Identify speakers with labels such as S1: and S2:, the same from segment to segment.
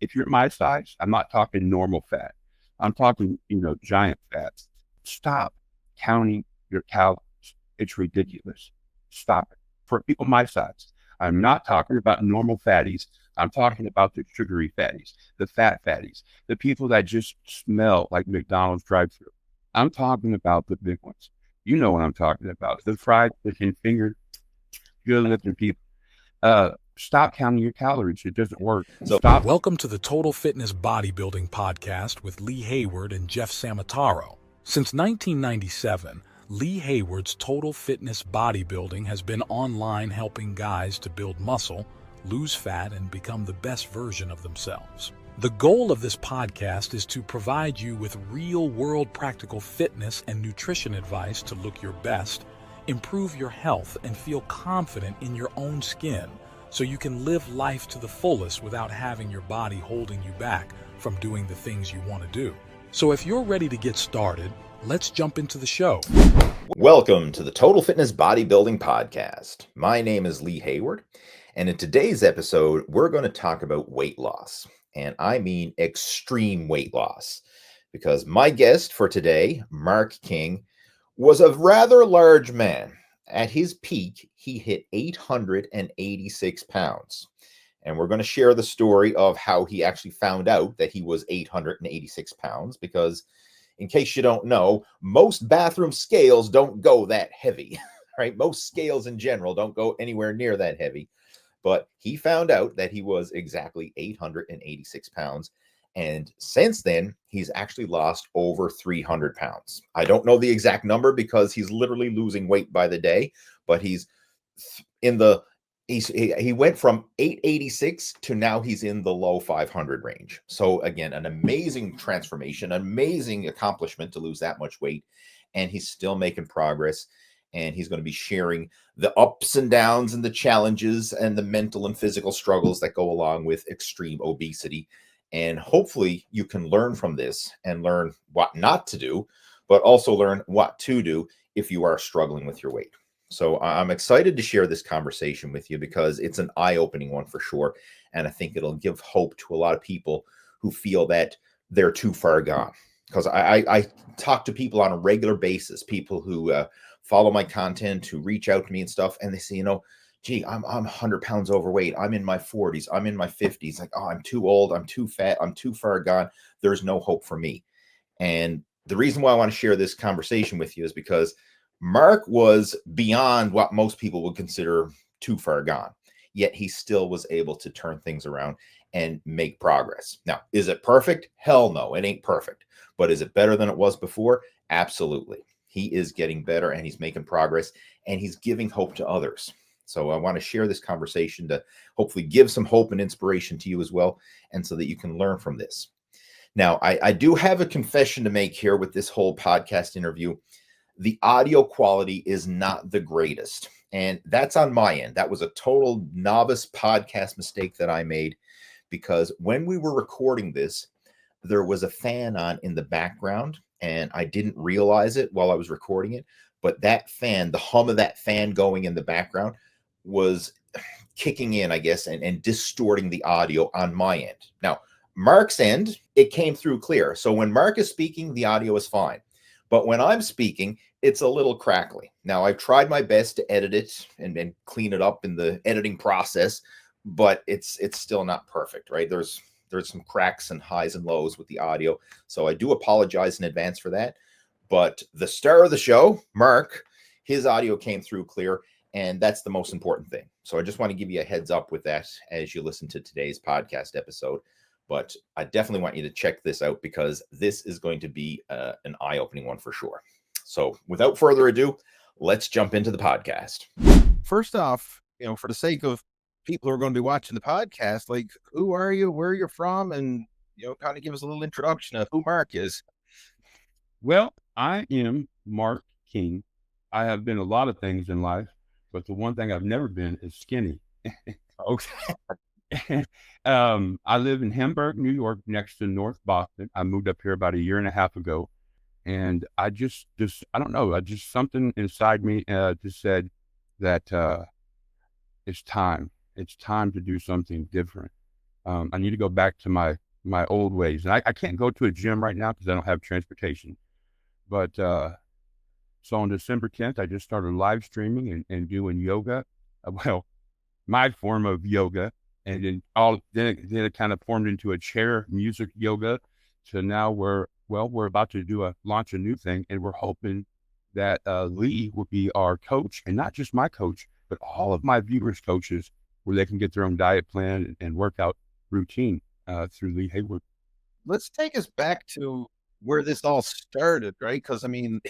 S1: if you're my size, I'm not talking normal fat. I'm talking, giant fats. Stop counting your calories. It's ridiculous. Stop it. For people my size, I'm not talking about normal fatties. I'm talking about the sugary fatties, the fat fatties, the people that just smell like McDonald's drive-thru. I'm talking about the big ones. You know what I'm talking about. The fried chicken finger, good-looking people. Stop counting your calories. It doesn't work.
S2: So,
S1: Stop.
S2: welcome to the Total Fitness Bodybuilding Podcast with Lee Hayward and Jeff Samataro. Since 1997, Lee Hayward's Total Fitness Bodybuilding has been online helping guys to build muscle, lose fat, and become the best version of themselves. The goal of this podcast is to provide you with real-world practical fitness and nutrition advice to look your best, improve your health, and feel confident in your own skin, so you can live life to the fullest without having your body holding you back from doing the things you want to do. So if you're ready to get started, let's jump into the show.
S3: Welcome to the Total Fitness Bodybuilding Podcast. My name is Lee Hayward, and in today's episode, we're going to talk about weight loss. And I mean extreme weight loss, because my guest for today, Mark King, was a rather large man. At his peak, he hit 886 pounds. And we're going to share the story of how he actually found out that he was 886 pounds, because in case you don't know, most bathroom scales don't go that heavy, right? Most scales in general don't go anywhere near that heavy. But he found out that he was exactly 886 pounds. And since then, he's actually lost over 300 pounds. I don't know the exact number because he's literally losing weight by the day, but he went from 886 to now he's in the low 500 range. So again, an amazing transformation, an amazing accomplishment to lose that much weight. And he's still making progress. And he's going to be sharing the ups and downs and the challenges and the mental and physical struggles that go along with extreme obesity. And hopefully you can learn from this and learn what not to do, but also learn what to do if you are struggling with your weight. So I'm excited to share this conversation with you because it's an eye-opening one for sure. And I think it'll give hope to a lot of people who feel that they're too far gone. Because I talk to people on a regular basis, people who follow my content, who reach out to me and stuff, and they say, gee, I'm 100 pounds overweight. I'm in my 40s. I'm in my 50s. Like, oh, I'm too old. I'm too fat. I'm too far gone. There's no hope for me. And the reason why I want to share this conversation with you is because Mark was beyond what most people would consider too far gone. Yet he still was able to turn things around and make progress. Now, is it perfect? Hell no, it ain't perfect. But is it better than it was before? Absolutely. He is getting better and he's making progress and he's giving hope to others. So I want to share this conversation to hopefully give some hope and inspiration to you as well, and so that you can learn from this. Now, I do have a confession to make here with this whole podcast interview. The audio quality is not the greatest, and that's on my end. That was a total novice podcast mistake that I made, because when we were recording this, there was a fan on in the background, and I didn't realize it while I was recording it. But that fan, the hum of that fan going in the background, was kicking in, I guess, and distorting the audio on my end. Now, Mark's end, it came through clear. So when Mark is speaking, the audio is fine. But when I'm speaking, it's a little crackly. Now, I've tried my best to edit it and clean it up in the editing process, but it's still not perfect, right? There's some cracks and highs and lows with the audio. So I do apologize in advance for that. But the star of the show, Mark, his audio came through clear. And that's the most important thing. So I just want to give you a heads up with that as you listen to today's podcast episode. But I definitely want you to check this out because this is going to be an eye-opening one for sure. So without further ado, let's jump into the podcast.
S4: First off, for the sake of people who are going to be watching the podcast, like, who are you, where you're from, and, kind of give us a little introduction of who Mark is.
S1: Well, I am Mark King. I have been a lot of things in life, but the one thing I've never been is skinny. Okay. I live in Hamburg, New York, next to North Boston. I moved up here about a year and a half ago. And I just I don't know, something inside me just said that it's time to do something different. I need to go back to my old ways. And I can't go to a gym right now because I don't have transportation. But so on December 10th, I just started live streaming and doing yoga. Well, my form of yoga. And then it kind of formed into a chair music yoga. So now we're about to launch a new thing, and we're hoping that Lee will be our coach, and not just my coach, but all of my viewers' coaches, where they can get their own diet plan and workout routine through Lee Hayward.
S4: Let's take us back to where this all started, right? Because I mean,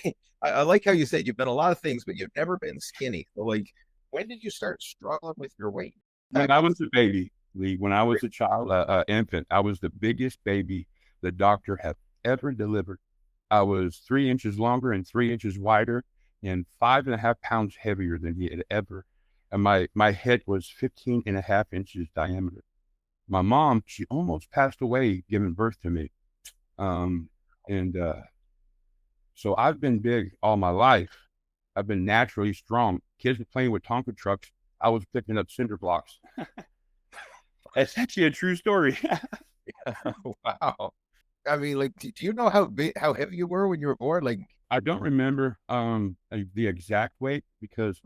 S4: I like how you said you've done a lot of things, but you've never been skinny. So, like, when did you start struggling with your weight?
S1: When I was a baby, Lee, when I was a child, infant, I was the biggest baby the doctor had ever delivered. I was 3 inches longer and 3 inches wider and 5.5 pounds heavier than he had ever. And my head was 15.5 inches diameter. My mom, she almost passed away giving birth to me. So I've been big all my life. I've been naturally strong. Kids were playing with Tonka trucks. I was picking up cinder blocks. It's actually a true story.
S4: Wow. I mean, like, do you know how heavy you were when you were born? Like,
S1: I don't remember the exact weight because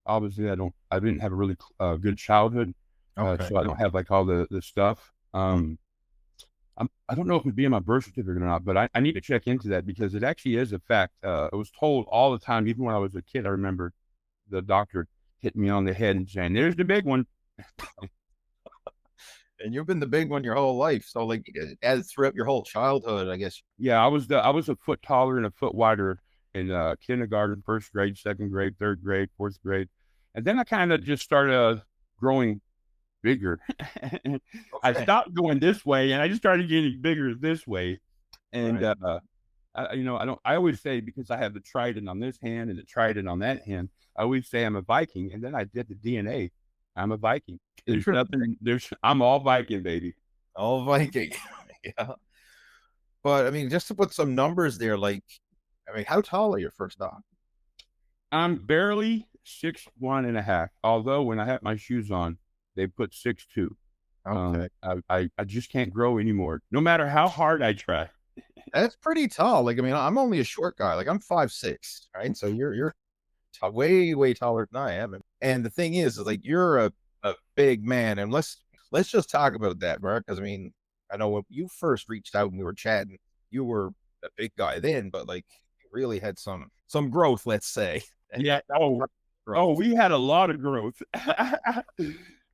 S1: obviously I didn't have a really good childhood.
S4: okay.
S1: So I don't have like all the stuff. I don't know if it'd be in my birth certificate or not, but I need to check into that because it actually is a fact. I was told all the time, even when I was a kid. I remember the doctor hitting me on the head and saying, "There's the big one."
S4: And you've been the big one your whole life. So, like, as throughout your whole childhood, I guess.
S1: Yeah, I was a foot taller and a foot wider in kindergarten, first grade, second grade, third grade, fourth grade, and then I kind of just started growing bigger. I stopped going this way, and I just started getting bigger this way. And
S4: Right.
S1: I always say, because I have the trident on this hand and the trident on that hand, I always say I'm a Viking, and then I did the DNA. I'm a Viking. I'm all Viking, baby.
S4: All Viking. Yeah. But I mean, just to put some numbers there, like, I mean, how tall are you first off?
S1: I'm barely 6'1.5", although when I have my shoes on, they put 6'2".
S4: Okay.
S1: I just can't grow anymore, no matter how hard I try.
S4: That's pretty tall. Like, I mean, I'm only a short guy. Like, I'm 5'6", right? So you're way, way taller than I am. And the thing is like, you're a big man. And let's just talk about that, Mark. Because I mean, I know when you first reached out and we were chatting, you were a big guy then, but like, you really had some growth, let's say.
S1: Yeah. Oh, we had a lot of growth.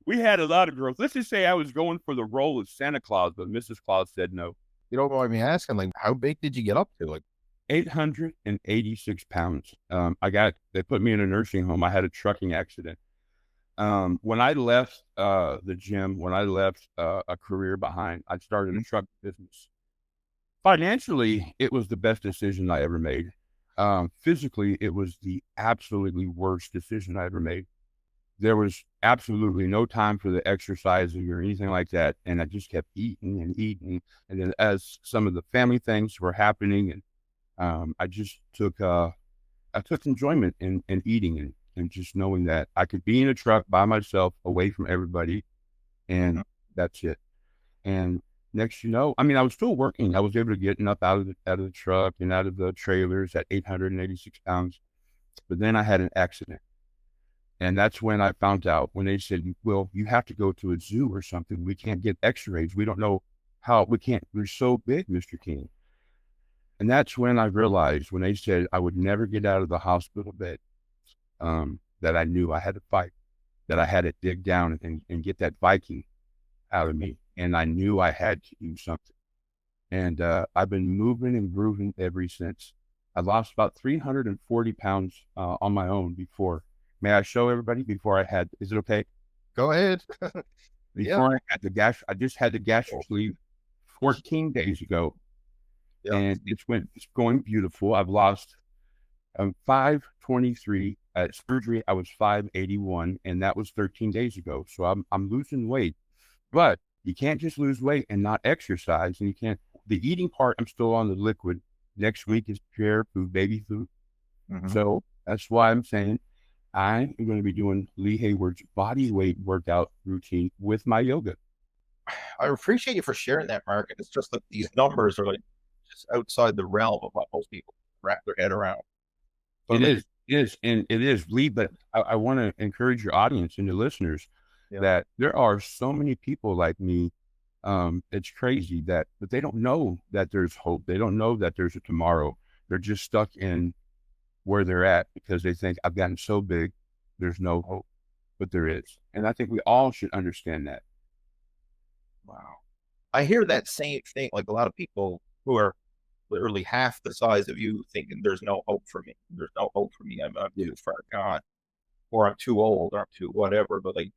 S1: We had a lot of growth. Let's just say I was going for the role of Santa Claus, but Mrs. Claus said no.
S4: You don't mind me asking, like, how big did you get up to? Like,
S1: 886 pounds. They put me in a nursing home. I had a trucking accident. When I left the gym, when I left a career behind, I started a truck business. Financially, it was the best decision I ever made. Physically, it was the absolutely worst decision I ever made. There was absolutely no time for the exercising or anything like that. And I just kept eating and eating. And then as some of the family things were happening, and I just took enjoyment in eating and just knowing that I could be in a truck by myself, away from everybody, and that's it. And next, I mean, I was still working. I was able to get enough out of the truck and out of the trailers at 886 pounds. But then I had an accident. And that's when I found out, when they said, well, you have to go to a zoo or something. We can't get x-rays. We don't know how. We're so big, Mr. King. And that's when I realized, when they said I would never get out of the hospital bed, that I knew I had to fight, that I had to dig down and get that Viking out of me. And I knew I had to do something. And I've been moving and grooving ever since. I lost about 340 pounds on my own before. May I show everybody before I had, is it okay?
S4: Go ahead.
S1: Before I had I just had the gastric sleeve 14 days ago. Yep. And it's going beautiful. I've lost 523 at surgery. I was 581, and that was 13 days ago. So I'm losing weight, but you can't just lose weight and not exercise. And you can't, the eating part, I'm still on the liquid. Next week is pure food, baby food. Mm-hmm. So that's why I'm saying I am going to be doing Lee Hayward's body weight workout routine with my yoga.
S4: I appreciate you for sharing that, Mark. It's just like these numbers are like just outside the realm of what most people wrap their head around. But
S1: It
S4: like,
S1: is, and it is, Lee. But I want to encourage your audience and your listeners
S4: yeah,
S1: that there are so many people like me. It's crazy but they don't know that there's hope. They don't know that there's a tomorrow. They're just stuck in where they're at because they think I've gotten so big, there's no hope, but there is. And I think we all should understand that.
S4: wow. I hear that same thing. Like a lot of people who are literally half the size of you thinking there's no hope for me. There's no hope for me. I'm too far gone, or I'm too old, or I'm too whatever. But like,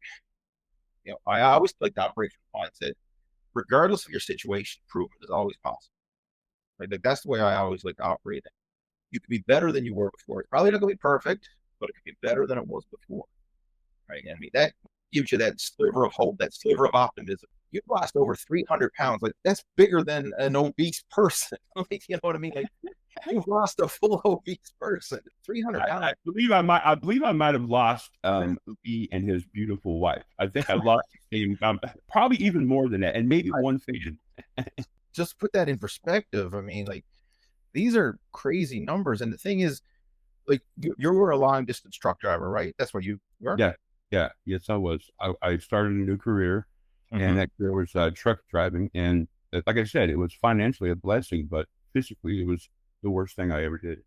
S4: I always like the operational mindset. Regardless of your situation, improvement is always possible. Right? Like that's the way I always like to operate it. You could be better than you were before. It's probably not going to be perfect, but it could be better than it was before. Right? I mean, that gives you that sliver of hope, that sliver of optimism. You've lost over 300 pounds. Like that's bigger than an obese person. Like, you know what I mean? Like you've lost a full obese person. 300 pounds.
S1: I believe I might have lost Lee and his beautiful wife. I think I lost probably even more than that, and maybe one thing.
S4: Just put that in perspective. I mean, like these are crazy numbers. And the thing is, like you were a long distance truck driver, right? That's what you were?
S1: Yeah. Yes, I was. I started a new career, and that career was truck driving. And like I said, it was financially a blessing, but physically it was the worst thing I ever did.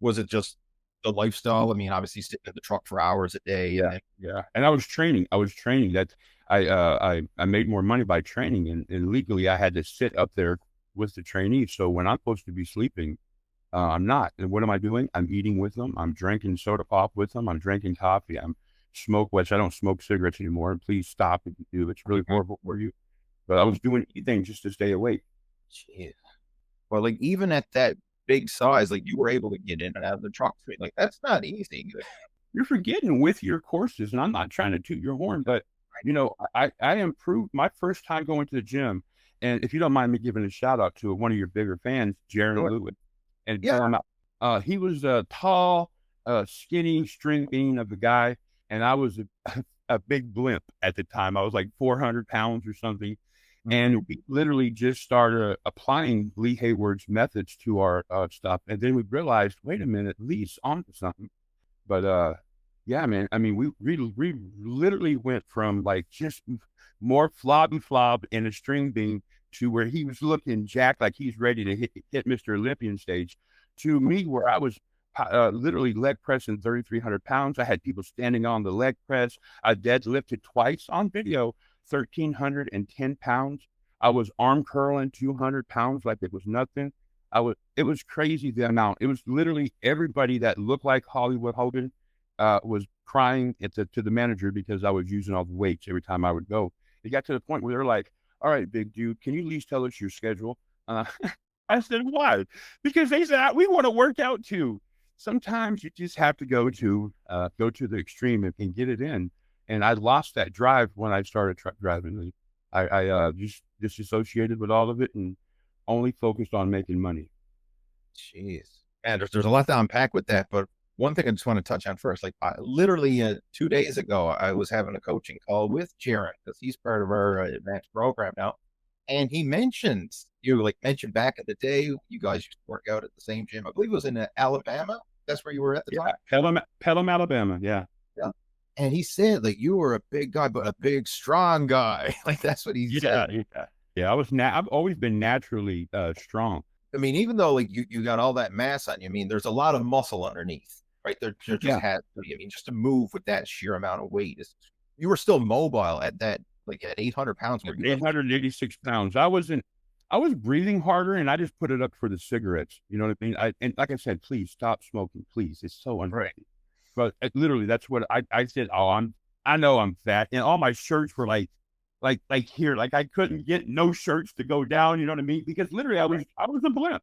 S4: Was it just the lifestyle? I mean, obviously sitting in the truck for hours a day.
S1: Yeah. And I was training that I made more money by training, and legally I had to sit up there with the trainees. So when I'm supposed to be sleeping, I'm not. And what am I doing? I'm eating with them. I'm drinking soda pop with them. I'm drinking coffee. I'm which I don't smoke cigarettes anymore. Please stop if you do. It's really horrible for you. But I was doing anything just to stay awake.
S4: Jeez. Well, like even at that big size, like you were able to get in and out of the truck. Like that's not easy.
S1: You're forgetting with your courses, and I'm not trying to toot your horn, but I improved my first time going to the gym. And if you don't mind me giving a shout out to one of your bigger fans, Jaron Lewis, and he was a tall, skinny string bean of a guy, and I was a big blimp at the time. I was like 400 pounds or something. And we literally just started applying Lee Hayward's methods to our stuff. And then we realized, wait a minute, Lee's onto something. But yeah, man, I mean, we literally went from like just more flob in a string bean to where he was looking jacked like he's ready to hit Mr. Olympian stage, to me where I was literally leg pressing 3,300 pounds. I had people standing on the leg press. I deadlifted twice on video, 1,310 pounds. I was arm curling 200 pounds like it was nothing. It was crazy the amount. It was literally everybody that looked like Hollywood Hogan was crying to the manager because I was using all the weights every time I would go. It got to the point where they're like, all right, big dude, can you at least tell us your schedule? I said, why? Because they said, we want to work out too. Sometimes you just have to go to the extreme and get it in. And I lost that drive when I started truck driving. I just disassociated with all of it and only focused on making money.
S4: Jeez, man, there's a lot to unpack with that. But one thing I just want to touch on first, like literally 2 days ago, I was having a coaching call with Jaron because he's part of our advanced program now. And he mentioned back in the day, you guys used to work out at the same gym. I believe it was in Alabama. That's where you were at the time?
S1: Pelham, Alabama. Yeah.
S4: And he said, like, you were a big guy, but a big, strong guy. Like, that's what he said.
S1: Yeah. I've always been naturally strong.
S4: I mean, even though, like, you got all that mass on you, I mean, there's a lot of muscle underneath, right? There just has to be. I mean, just to move with that sheer amount of weight, you were still mobile at that, like, at 800 pounds.
S1: 886 pounds. I was breathing harder, and I just put it up for the cigarettes. You know what I mean? And like I said, please stop smoking, please. It's so unhealthy. But literally, that's what I said. Oh, I know I'm fat, and all my shirts were like here, like I couldn't get no shirts to go down. You know what I mean? Because literally, I was a blimp,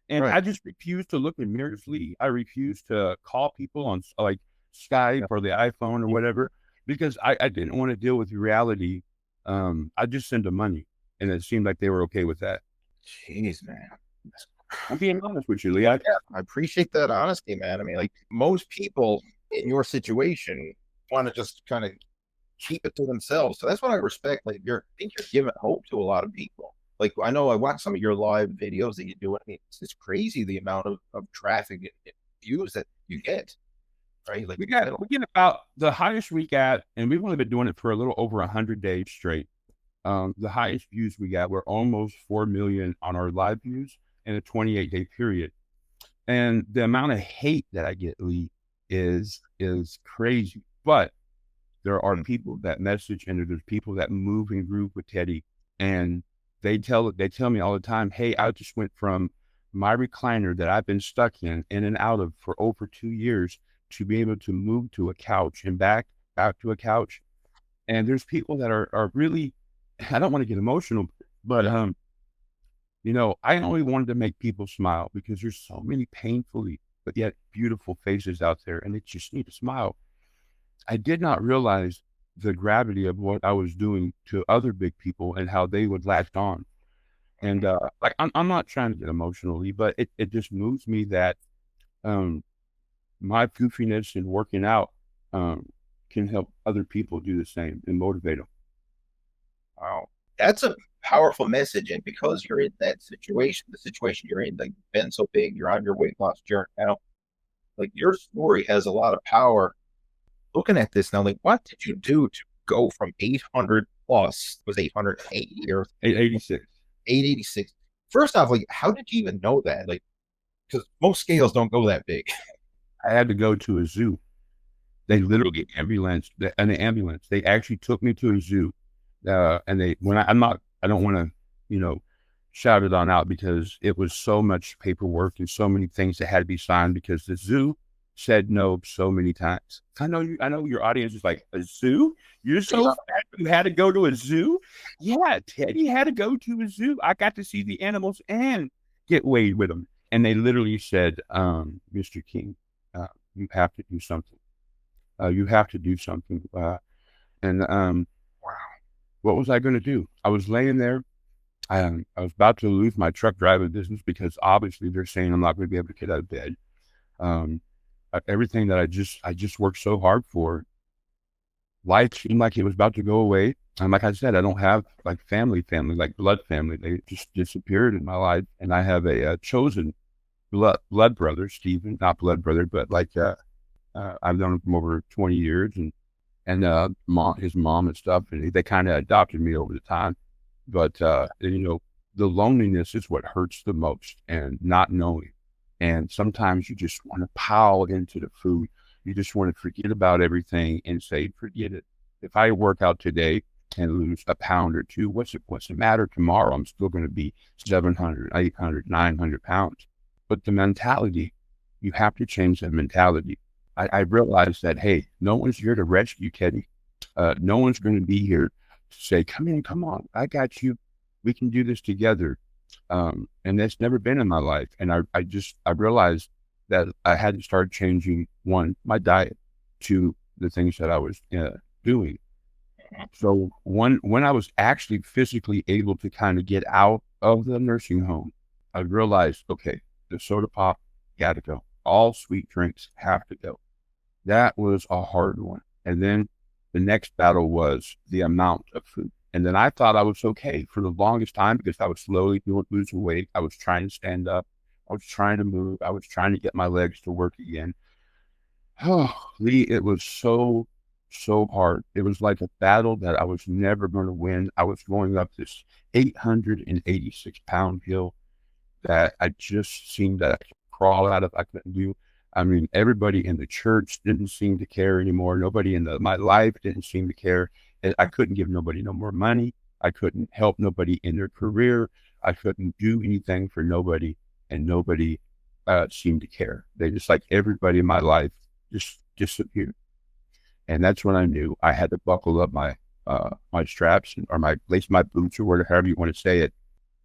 S1: and I just refused to look in mirrors. Lee, I refused to call people on like Skype or the iPhone or whatever because I didn't want to deal with reality. I just sent them money, and it seemed like they were okay with that.
S4: Jeez, man.
S1: I'm being honest with you, Lee.
S4: I appreciate that honesty, man. I mean, like most people in your situation want to just kind of keep it to themselves. So that's what I respect. Like I think you're giving hope to a lot of people. Like I know I watch some of your live videos that you do. I mean, it's crazy the amount of traffic and views that you get. Right? Like
S1: we get about the highest we got, and we've only been doing it for a little over 100 days straight. The highest views we got were almost 4 million on our live views in a 28-day period. And the amount of hate that I get, Lee, is crazy. But there are people that message, and there's people that move and groove with Teddy, and they tell me all the time, hey, I just went from my recliner that I've been stuck in and out of for over 2 years to be able to move to a couch and back to a couch. And there's people that are really, I don't want to get emotional, but you know, I only wanted to make people smile because there's so many painfully but yet beautiful faces out there, and they just need to smile. I did not realize the gravity of what I was doing to other big people and how they would latch on. And like I'm not trying to get emotionally, but it just moves me that my goofiness and working out can help other people do the same and motivate them.
S4: Wow. That's a powerful message. And because you're in that situation, the situation you're in, like been so big, you're on your weight loss journey now, like your story has a lot of power. Looking at this now, like what did you do to go from 800 plus, was 880 or
S1: 886?
S4: 886? First off, like how did you even know that? Like, because most scales don't go that big.
S1: I had to go to a zoo. They literally ambulance. They actually took me to a zoo. And I don't want to, you know, shout it on out because it was so much paperwork and so many things that had to be signed because the zoo said no so many times. I know your audience is like, a zoo? You're so fat you had to go to a zoo? Yeah, Teddy had to go to a zoo. I got to see the animals and get weighed with them. And they literally said, Mr. King, you have to do something. You have to do something. Wow. What was I going to do? I was laying there. I was about to lose my truck driving business because obviously they're saying I'm not going to be able to get out of bed. Everything that I just worked so hard for, life seemed like it was about to go away. And like I said, I don't have like family, like blood family. They just disappeared in my life. And I have a chosen blood brother, Stephen, not blood brother, but like I've known him for over 20 years, and his mom and stuff, and they kind of adopted me over the time. But you know, the loneliness is what hurts the most, and not knowing. And sometimes you just want to pile into the food. You just want to forget about everything and say, forget it. If I work out today and lose a pound or two, what's the matter tomorrow? I'm still going to be 700, 800, 900 pounds. But the mentality, you have to change that mentality. I realized that, hey, no one's here to rescue Teddy. No one's going to be here to say, come in, come on, I got you. We can do this together. And that's never been in my life. And I realized that I had to start changing, one, my diet, two, the things that I was doing. So when I was actually physically able to kind of get out of the nursing home, I realized, okay, the soda pop got to go. All sweet drinks have to go. That was a hard one. And then the next battle was the amount of food. And then I thought I was okay for the longest time because I was slowly losing weight. I was trying to stand up. I was trying to move. I was trying to get my legs to work again. Oh, Lee, it was so hard. It was like a battle that I was never going to win. I was going up this 886-pound hill that I just seemed that I could crawl out of. I couldn't do. I mean, everybody in the church didn't seem to care anymore. Nobody in my life didn't seem to care. And I couldn't give nobody no more money. I couldn't help nobody in their career. I couldn't do anything for nobody, and nobody seemed to care. They just, like, everybody in my life just disappeared. And that's when I knew I had to buckle up my straps, or lace my boots, or however you want to say it.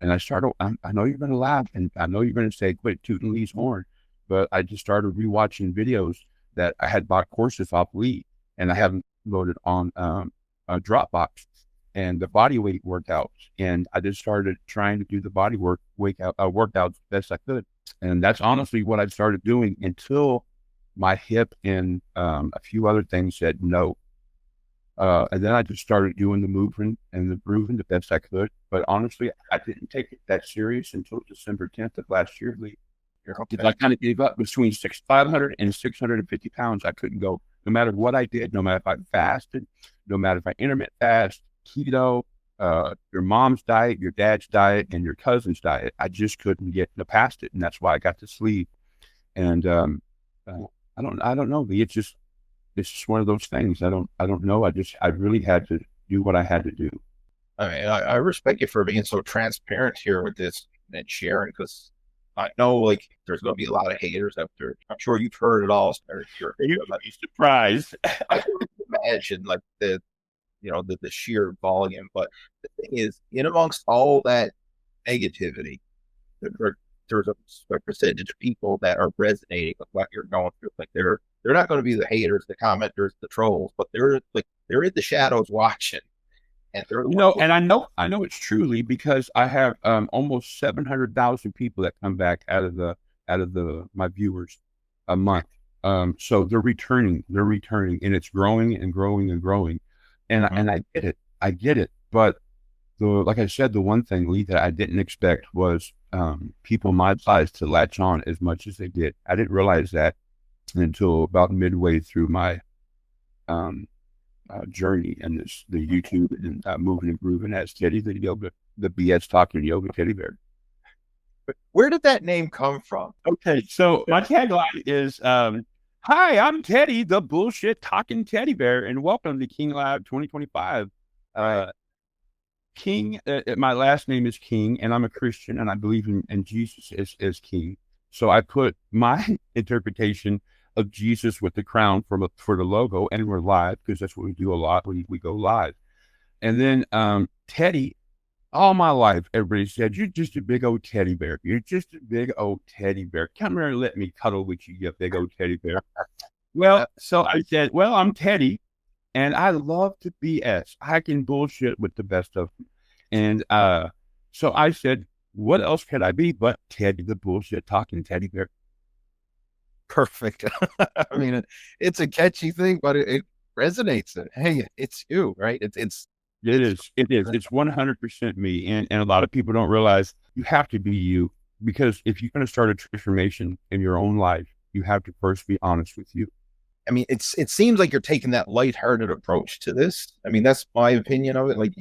S1: And I started, I know you're going to laugh, and I know you're going to say, quit tooting Lee's horn. But I just started rewatching videos that I had bought courses off Lee, and I haven't loaded on a Dropbox, and the body weight workouts. And I just started trying to do the body workouts best I could. And that's honestly what I started doing until my hip and a few other things said no. And then I just started doing the movement and the grooving the best I could. But honestly, I didn't take it that serious until December 10th of last year. Because I kind of gave up between 500 and 650 pounds. I couldn't go no matter what I did, no matter if I fasted, no matter if I intermittent fast, keto, your mom's diet, your dad's diet, and your cousin's diet. I just couldn't get past it. And that's why I got the sleeve. And I don't know. It's just one of those things. I don't know. I really had to do what I had to do.
S4: I mean, I respect you for being so transparent here with this and sharing, because I know like there's going to be a lot of haters out there. I'm sure you've heard it all.
S1: You'd be surprised.
S4: I can imagine like the sheer volume. But the thing is, in amongst all that negativity, there's a percentage of people that are resonating with what you're going through. Like they're not going to be the haters, the commenters, the trolls, but they're in the shadows watching. And
S1: and I know it's truly, because I have almost 700,000 people that come back out of my viewers a month. So they're returning, and it's growing and growing and growing. And I get it. But like I said, the one thing, Lee, that I didn't expect was people my size to latch on as much as they did. I didn't realize that until about midway through my journey and the YouTube and moving and grooving as Teddy, the BS talking yoga teddy bear.
S4: Where did that name come from?
S1: Okay, so my tagline is, "Hi, I'm Teddy, the bullshit talking teddy bear, and welcome to King Lab 2025." King, my last name is King, and I'm a Christian, and I believe in Jesus as King. So I put my interpretation of Jesus with the crown for the logo, and we're live because that's what we do a lot. We go live. And then Teddy, all my life, everybody said, "You're just a big old teddy bear. You're just a big old teddy bear. Come here and let me cuddle with you, you big old teddy bear." Well, so I said, "Well, I'm Teddy, and I love to BS. I can bullshit with the best of them." And so I said, "What else could I be but Teddy, the bullshit talking teddy bear?"
S4: Perfect. I mean, it's a catchy thing, but it resonates. Hey, it's you, right? It is.
S1: It's 100% me. And a lot of people don't realize you have to be you, because if you're going to start a transformation in your own life, you have to first be honest with you.
S4: I mean, it seems like you're taking that lighthearted approach to this. I mean, that's my opinion of it. Like,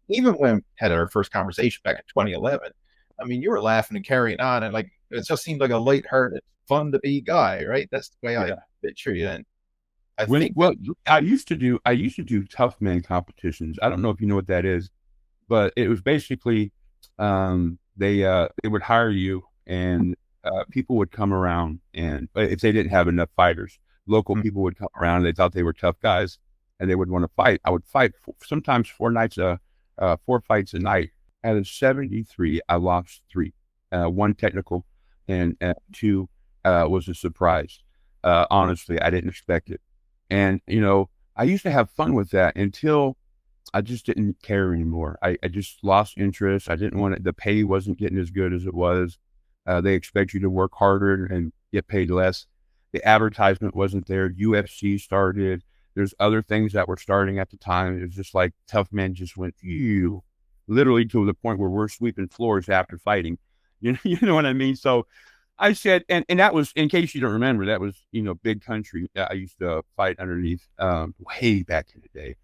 S4: even when we had our first conversation back in 2011, I mean, you were laughing and carrying on, and like it just seemed like a lighthearted, fun to be guy, right? That's the way I picture you. And
S1: I used to do tough man competitions. I don't know if you know what that is, but it was basically they would hire you, and people would come around, and if they didn't have enough fighters, local people would come around, and they thought they were tough guys, and they would want to fight. I would fight sometimes 4 fights a night. Out of 73, I lost 3, 1 technical, and 2 was a surprise. Honestly, I didn't expect it. And, I used to have fun with that until I just didn't care anymore. I just lost interest. I didn't want it. The pay wasn't getting as good as it was. They expect you to work harder and get paid less. The advertisement wasn't there. UFC started. There's other things that were starting at the time. It was just like Tough Man just went, ew, literally to the point where we're sweeping floors after fighting. You know what I mean? So I said, and that was, in case you don't remember, that was, Big Country. I used to fight underneath way back in the day.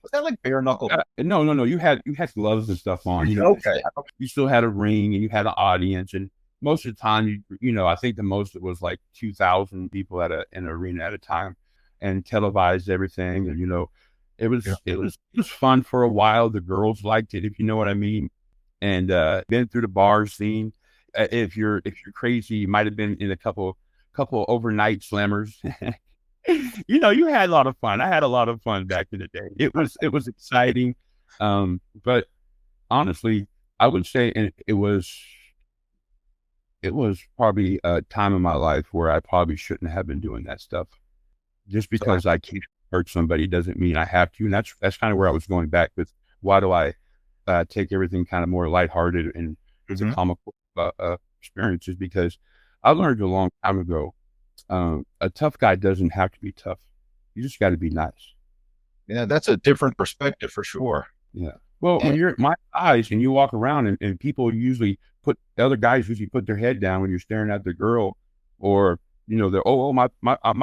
S4: Was that like bare knuckle?
S1: No. You had gloves and stuff on.
S4: Okay.
S1: You still had a ring, and you had an audience, and most of the time, I think the most it was like 2,000 people in an arena at a time, and televised everything. And it was fun for a while. The girls liked it, if you know what I mean. And been through the bar scene. If you're crazy, you might have been in a couple overnight slammers. You had a lot of fun. I had a lot of fun back in the day. It was exciting, but honestly, I would say it was probably a time in my life where I probably shouldn't have been doing that stuff. Just because I can't hurt somebody doesn't mean I have to. And that's kind of where I was going back with, why do I take everything kind of more lighthearted and the comical experiences? Because I learned a long time ago, a tough guy doesn't have to be tough. You just got to be nice.
S4: Yeah, that's a different perspective for sure.
S1: Yeah. Well, when
S4: And
S1: you're my eyes and you walk around and people usually other guys usually put their head down when you're staring at the girl, or, they're, oh, my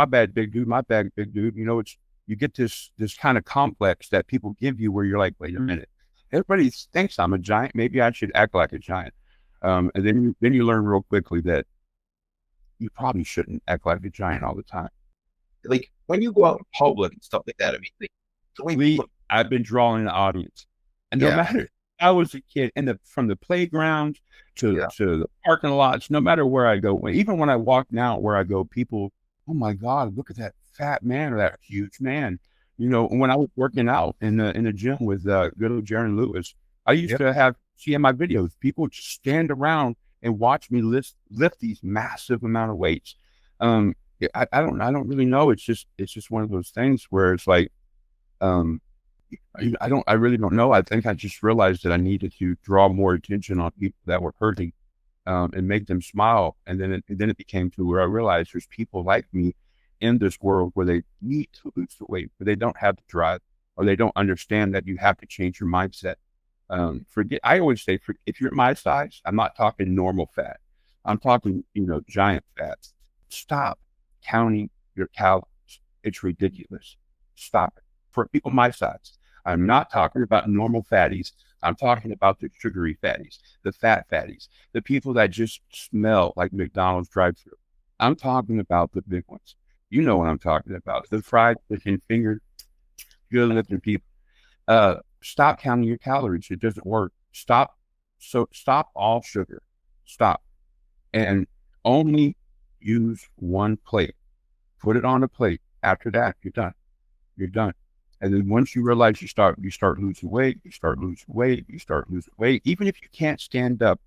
S1: bad, big dude, my bad, big dude. You get this kind of complex that people give you where you're like, wait a minute, everybody thinks I'm a giant. Maybe I should act like a giant. And then you learn real quickly that you probably shouldn't act like a giant all the time.
S4: like when you go out in public and stuff like that, I mean,
S1: I've been drawing an audience, and no
S4: Yeah.
S1: matter I was a kid, and from the playground
S4: Yeah.
S1: to the parking lots, no matter where I go, even when I walk now where I go, people, oh my God, look at that fat man or that huge man. When I was working out in the gym with good old Jaron Lewis, I used to see in my videos, people would just stand around and watch me lift these massive amount of weights. I don't really know. It's just one of those things where it's like, I really don't know. I think I just realized that I needed to draw more attention on people that were hurting, and make them smile. And then it became to where I realized there's people like me in this world where they need to lose the weight, but they don't have the drive, or they don't understand that you have to change your mindset. I always say, if you're my size, I'm not talking normal fat. I'm talking, giant fats. Stop counting your calories. It's ridiculous. Stop it. For people my size, I'm not talking about normal fatties. I'm talking about the sugary fatties, the fat fatties, the people that just smell like McDonald's drive-thru. I'm talking about the big ones. You know what I'm talking about. The fried chicken finger, good looking people. Stop counting your calories. It doesn't work. Stop all sugar. Stop. And only use one plate. Put it on a plate. After that, you're done. You're done. And then once you realize you start losing weight, you start losing weight. Even if you can't stand up,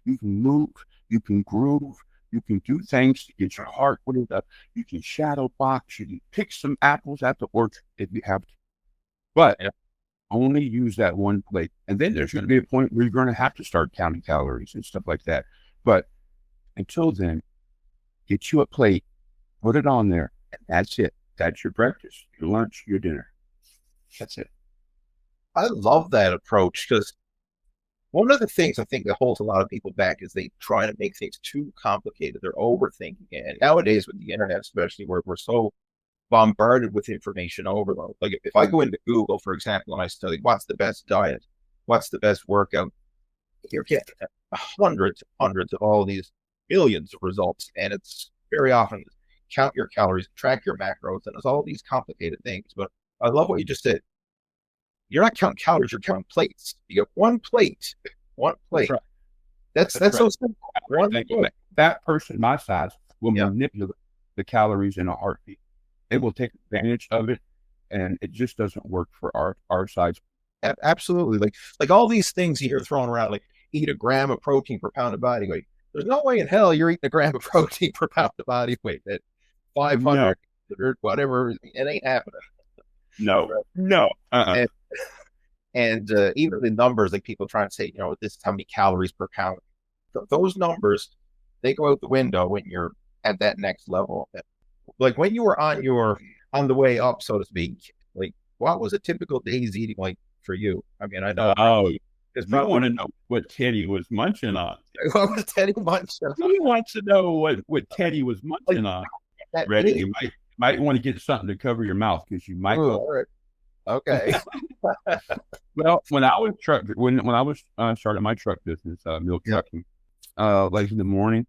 S1: you can move, you can groove, you can do things to get your heart rate up. You can shadow box, you can pick some apples at the orchard if you have to. But only use that one plate. And then there's going to be a point where you're going to have to start counting calories and stuff like that. But until then, get you a plate, put it on there, and that's it. That's your breakfast, your lunch, your dinner. That's it.
S4: I love that approach, because one of the things I think that holds a lot of people back is they try to make things too complicated. They're overthinking it. And nowadays with the internet, especially, where we're so bombarded with information overload. Like if I go into Google, for example, and I study what's the best diet, what's the best workout, you're getting hundreds of all these millions of results. And it's very often count your calories, track your macros, and it's all these complicated things. But I love what you just said. You're not counting calories, you're counting plates. You get one plate.
S1: Right.
S4: That's so simple.
S1: That person my size will manipulate the calories in a heartbeat. It will take advantage of it, and it just doesn't work for our size.
S4: Absolutely. Like all these things you hear thrown around, like eat a gram of protein per pound of body weight. There's no way in hell you're eating a gram of protein per pound of body weight at 500 or whatever. It ain't happening.
S1: No.
S4: And even the numbers, like people trying to say, this is how many calories per pound. Those numbers, they go out the window when you're at that next level. Like when you were on the way up, so to speak, like what was a typical day's eating like for you? I mean, I know.
S1: You want to know what Teddy was munching on.
S4: What was Teddy munching on?
S1: He wants to know what Teddy was munching on. Ready? You might want to get something to cover your mouth, because you might.
S4: All right. Okay.
S1: Well, when I was started my truck business, milk trucking, like in the morning,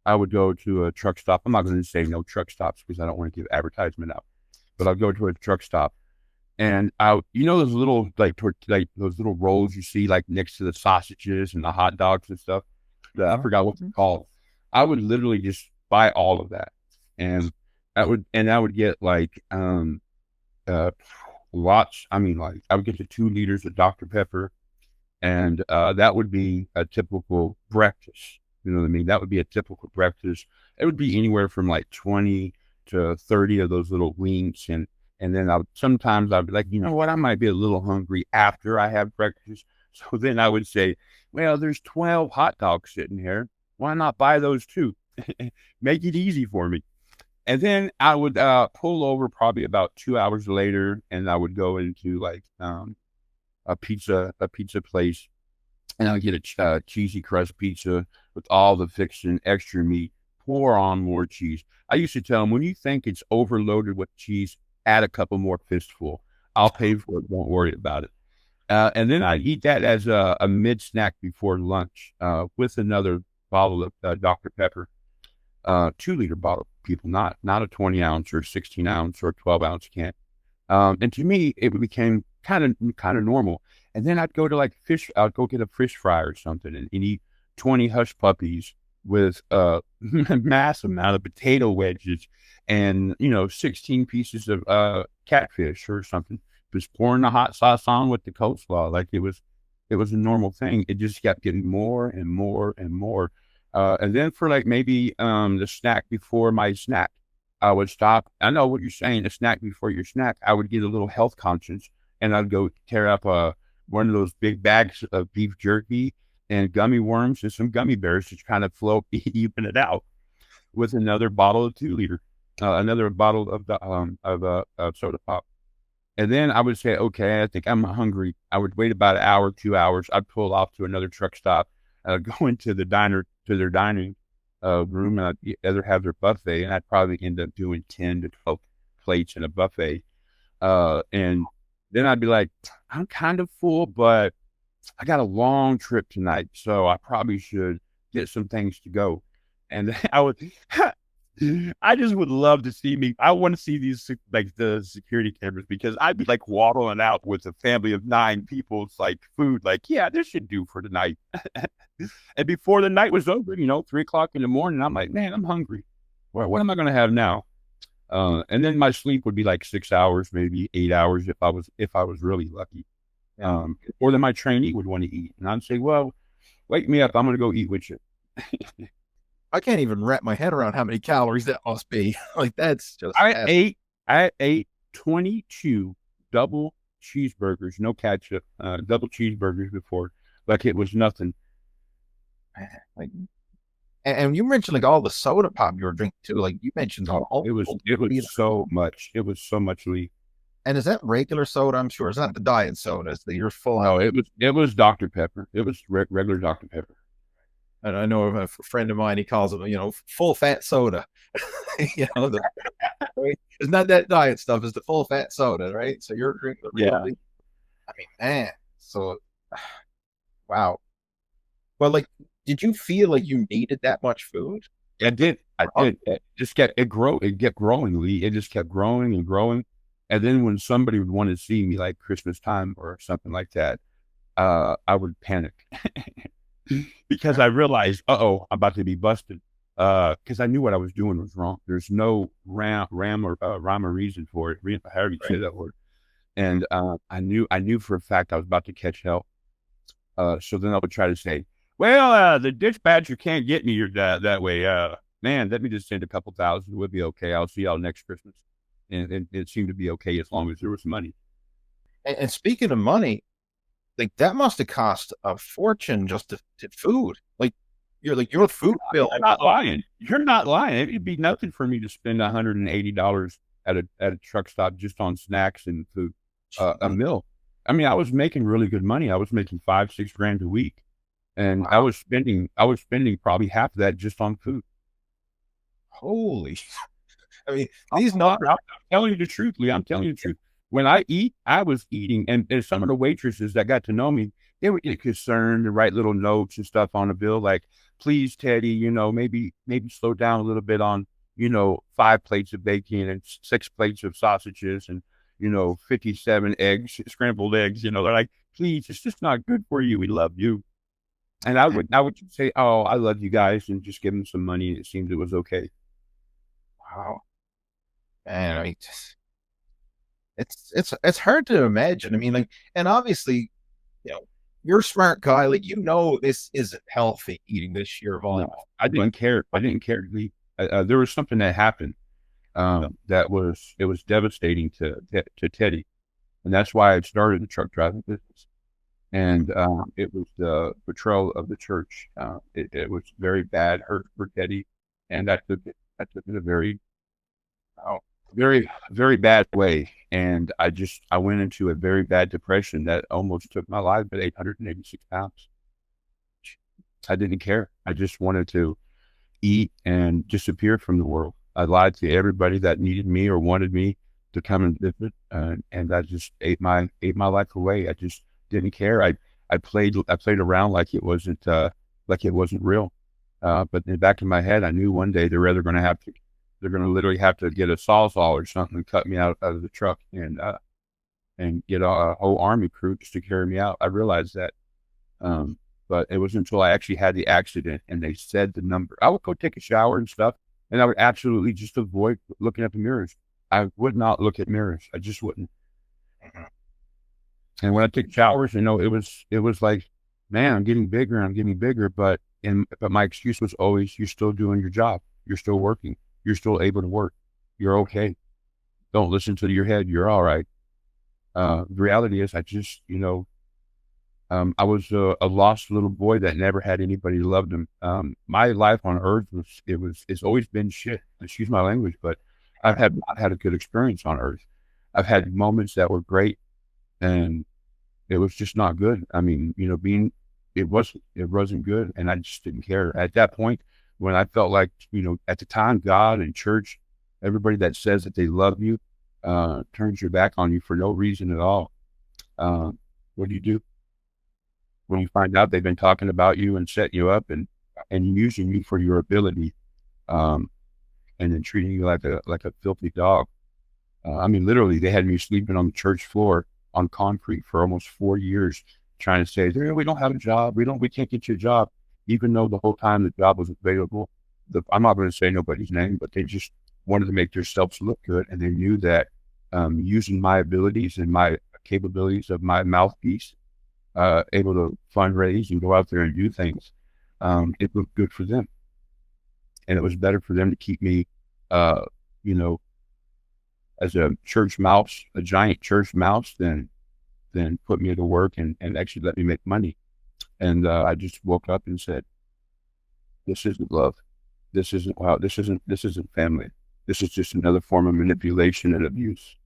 S1: I would go to a truck stop. I'm not going to say no truck stops because I don't want to give advertisement out, but I'll go to a truck stop, and those little like those little rolls you see like next to the sausages and the hot dogs and stuff. I forgot what they're called. I would literally just buy all of that, and I would get like lots. I mean, like I would get to 2 liters of Dr. Pepper, and that would be a typical breakfast. You know what I mean? That would be a typical breakfast. It would be anywhere from like 20 to 30 of those little wings. And then sometimes I'd be like, you know what? I might be a little hungry after I have breakfast. So then I would say, well, there's 12 hot dogs sitting here. Why not buy those too? Make it easy for me. And then I would pull over probably about 2 hours later, and I would go into like a pizza place, and I'll get a cheesy crust pizza with all the fixing, extra meat, pour on more cheese. I used to tell them, when you think it's overloaded with cheese, add a couple more fistful. I'll pay for it. Don't worry about it. And then I eat that as a mid snack before lunch with another bottle of Dr. Pepper, 2-liter bottle, people, not a 20 ounce or 16 ounce or 12-ounce can. And to me, it became kind of normal. And then I'd go to like fish. I'd go get a fish fry or something and eat 20 hush puppies with a massive amount of potato wedges and 16 pieces of catfish or something. Just pouring the hot sauce on with the coleslaw, like it was a normal thing. It just kept getting more and more and more. And then for like maybe the snack before my snack, I would stop. I know what you're saying, a snack before your snack. I would get a little health conscious, and I'd go tear up one of those big bags of beef jerky and gummy worms and some gummy bears to kind of even it out with another bottle of 2-liter, another bottle of the soda pop. And then I would say, okay, I think I'm hungry. I would wait about an hour, 2 hours. I'd pull off to another truck stop, go into the their dining room, and I'd either have their buffet, and I'd probably end up doing 10 to 12 plates in a buffet. And then I'd be like, I'm kind of full, but I got a long trip tonight, so I probably should get some things to go. And I just would love to see me. I want to see these, like the security cameras, because I'd be like waddling out with a family of 9 people. It's like food, like, yeah, this should do for tonight. And before the night was over, 3:00 in the morning, I'm like, man, I'm hungry. What am I going to have now? And then my sleep would be like 6 hours, maybe 8 hours if I was really lucky. Or then my trainee would want to eat, and I'd say, well, wake me up. I'm going to go eat with you.
S4: I can't even wrap my head around how many calories that must be. Like, that's just.
S1: I ate 22 double cheeseburgers, no ketchup, double cheeseburgers before, like it was nothing.
S4: Like, and you mentioned like all the soda pop you were drinking too. Like you mentioned,
S1: it was so much. It was so much, Lee.
S4: And is that regular soda? I'm sure it's not the diet sodas that you're full out.
S1: It was Dr. Pepper. It was regular Dr. Pepper.
S4: And I know a friend of mine, he calls it, full fat soda. It's not that diet stuff, it's the full fat soda, right? So you're drinking the real thing. I mean, man. So, wow. Well, like, did you feel like you needed that much food?
S1: I did. It just kept growing, Lee. It just kept growing and growing. And then when somebody would want to see me, like Christmas time or something like that, I would panic. Because I realized, I'm about to be busted. Because I knew what I was doing was wrong. There's no rhyme or reason for it. However you say that word. And I knew for a fact I was about to catch hell. So then I would try to say, well, the dispatcher can't get me that way. Man, let me just send a couple thousand. We'll be okay. I'll see y'all next Christmas. And it seemed to be okay as long as there was money.
S4: And speaking of money, like that must have cost a fortune just to food. Like your food bill.
S1: I'm not lying. You're not lying. It'd be nothing for me to spend $180 at a truck stop just on snacks and food, a meal. I mean, I was making really good money. I was making $5-6 grand a week, and I was spending probably half of that just on food.
S4: Holy! I mean,
S1: I'm telling you the truth, Lee. I'm telling you the truth. When I eat, I was eating, and some of the waitresses that got to know me, they would get concerned and write little notes and stuff on the bill, like, please, Teddy, maybe slow down a little bit on, 5 plates of bacon and 6 plates of sausages and, 57 eggs, scrambled eggs, they're like, please, it's just not good for you. We love you. And I would say, oh, I love you guys, and just give them some money. And it seemed it was okay.
S4: Wow. And I mean, it's hard to imagine. I mean, like, and obviously, you're a smart guy. Like, this isn't healthy eating this sheer volume.
S1: No, I didn't care. There was something that happened that was devastating to Teddy, and that's why I started the truck driving business. And it was the betrayal of the church. It was very bad hurt for Teddy, and I took it a very
S4: Oh,
S1: very, very bad way. And I went into a very bad depression that almost took my life at 886 pounds. I didn't care. I just wanted to eat and disappear from the world. I lied to everybody that needed me or wanted me to come and visit, and I just ate my life away. I just didn't care. I played around like it wasn't real. But in the back of my head, I knew one day they're going to literally have to get a sawzall or something and cut me out of the truck and get a whole army crew just to carry me out. I realized that. But it was until I actually had the accident and they said the number. I would go take a shower and stuff, and I would absolutely just avoid looking at the mirrors. I would not look at mirrors. I just wouldn't. And when I take showers, it was like, man, I'm getting bigger. But my excuse was always, you're still doing your job. You're still working. You're still able to work. You're okay. Don't listen to your head. You're all right. The reality is, I was a lost little boy that never had anybody who loved him. My life on earth it's always been shit. Excuse my language, but I've not had a good experience on earth. I've had moments that were great, and it was just not good. I mean, it wasn't good, and I just didn't care. At that point, when I felt like, at the time, God and church, everybody that says that they love you, turns your back on you for no reason at all. What do you do? When you find out they've been talking about you and setting you up and using you for your ability, and then treating you like a filthy dog. I mean, literally, they had me sleeping on the church floor on concrete for almost 4 years, trying to say, we don't have a job. We can't get you a job, even though the whole time the job was available. I'm not going to say nobody's name, but they just wanted to make themselves look good. And they knew that, using my abilities and my capabilities of my mouthpiece, able to fundraise and go out there and do things, it looked good for them. And it was better for them to keep me, as a church mouse, a giant church mouse, than put me to work and actually let me make money. And I just woke up and said, this isn't love. This isn't family. This is just another form of manipulation and abuse.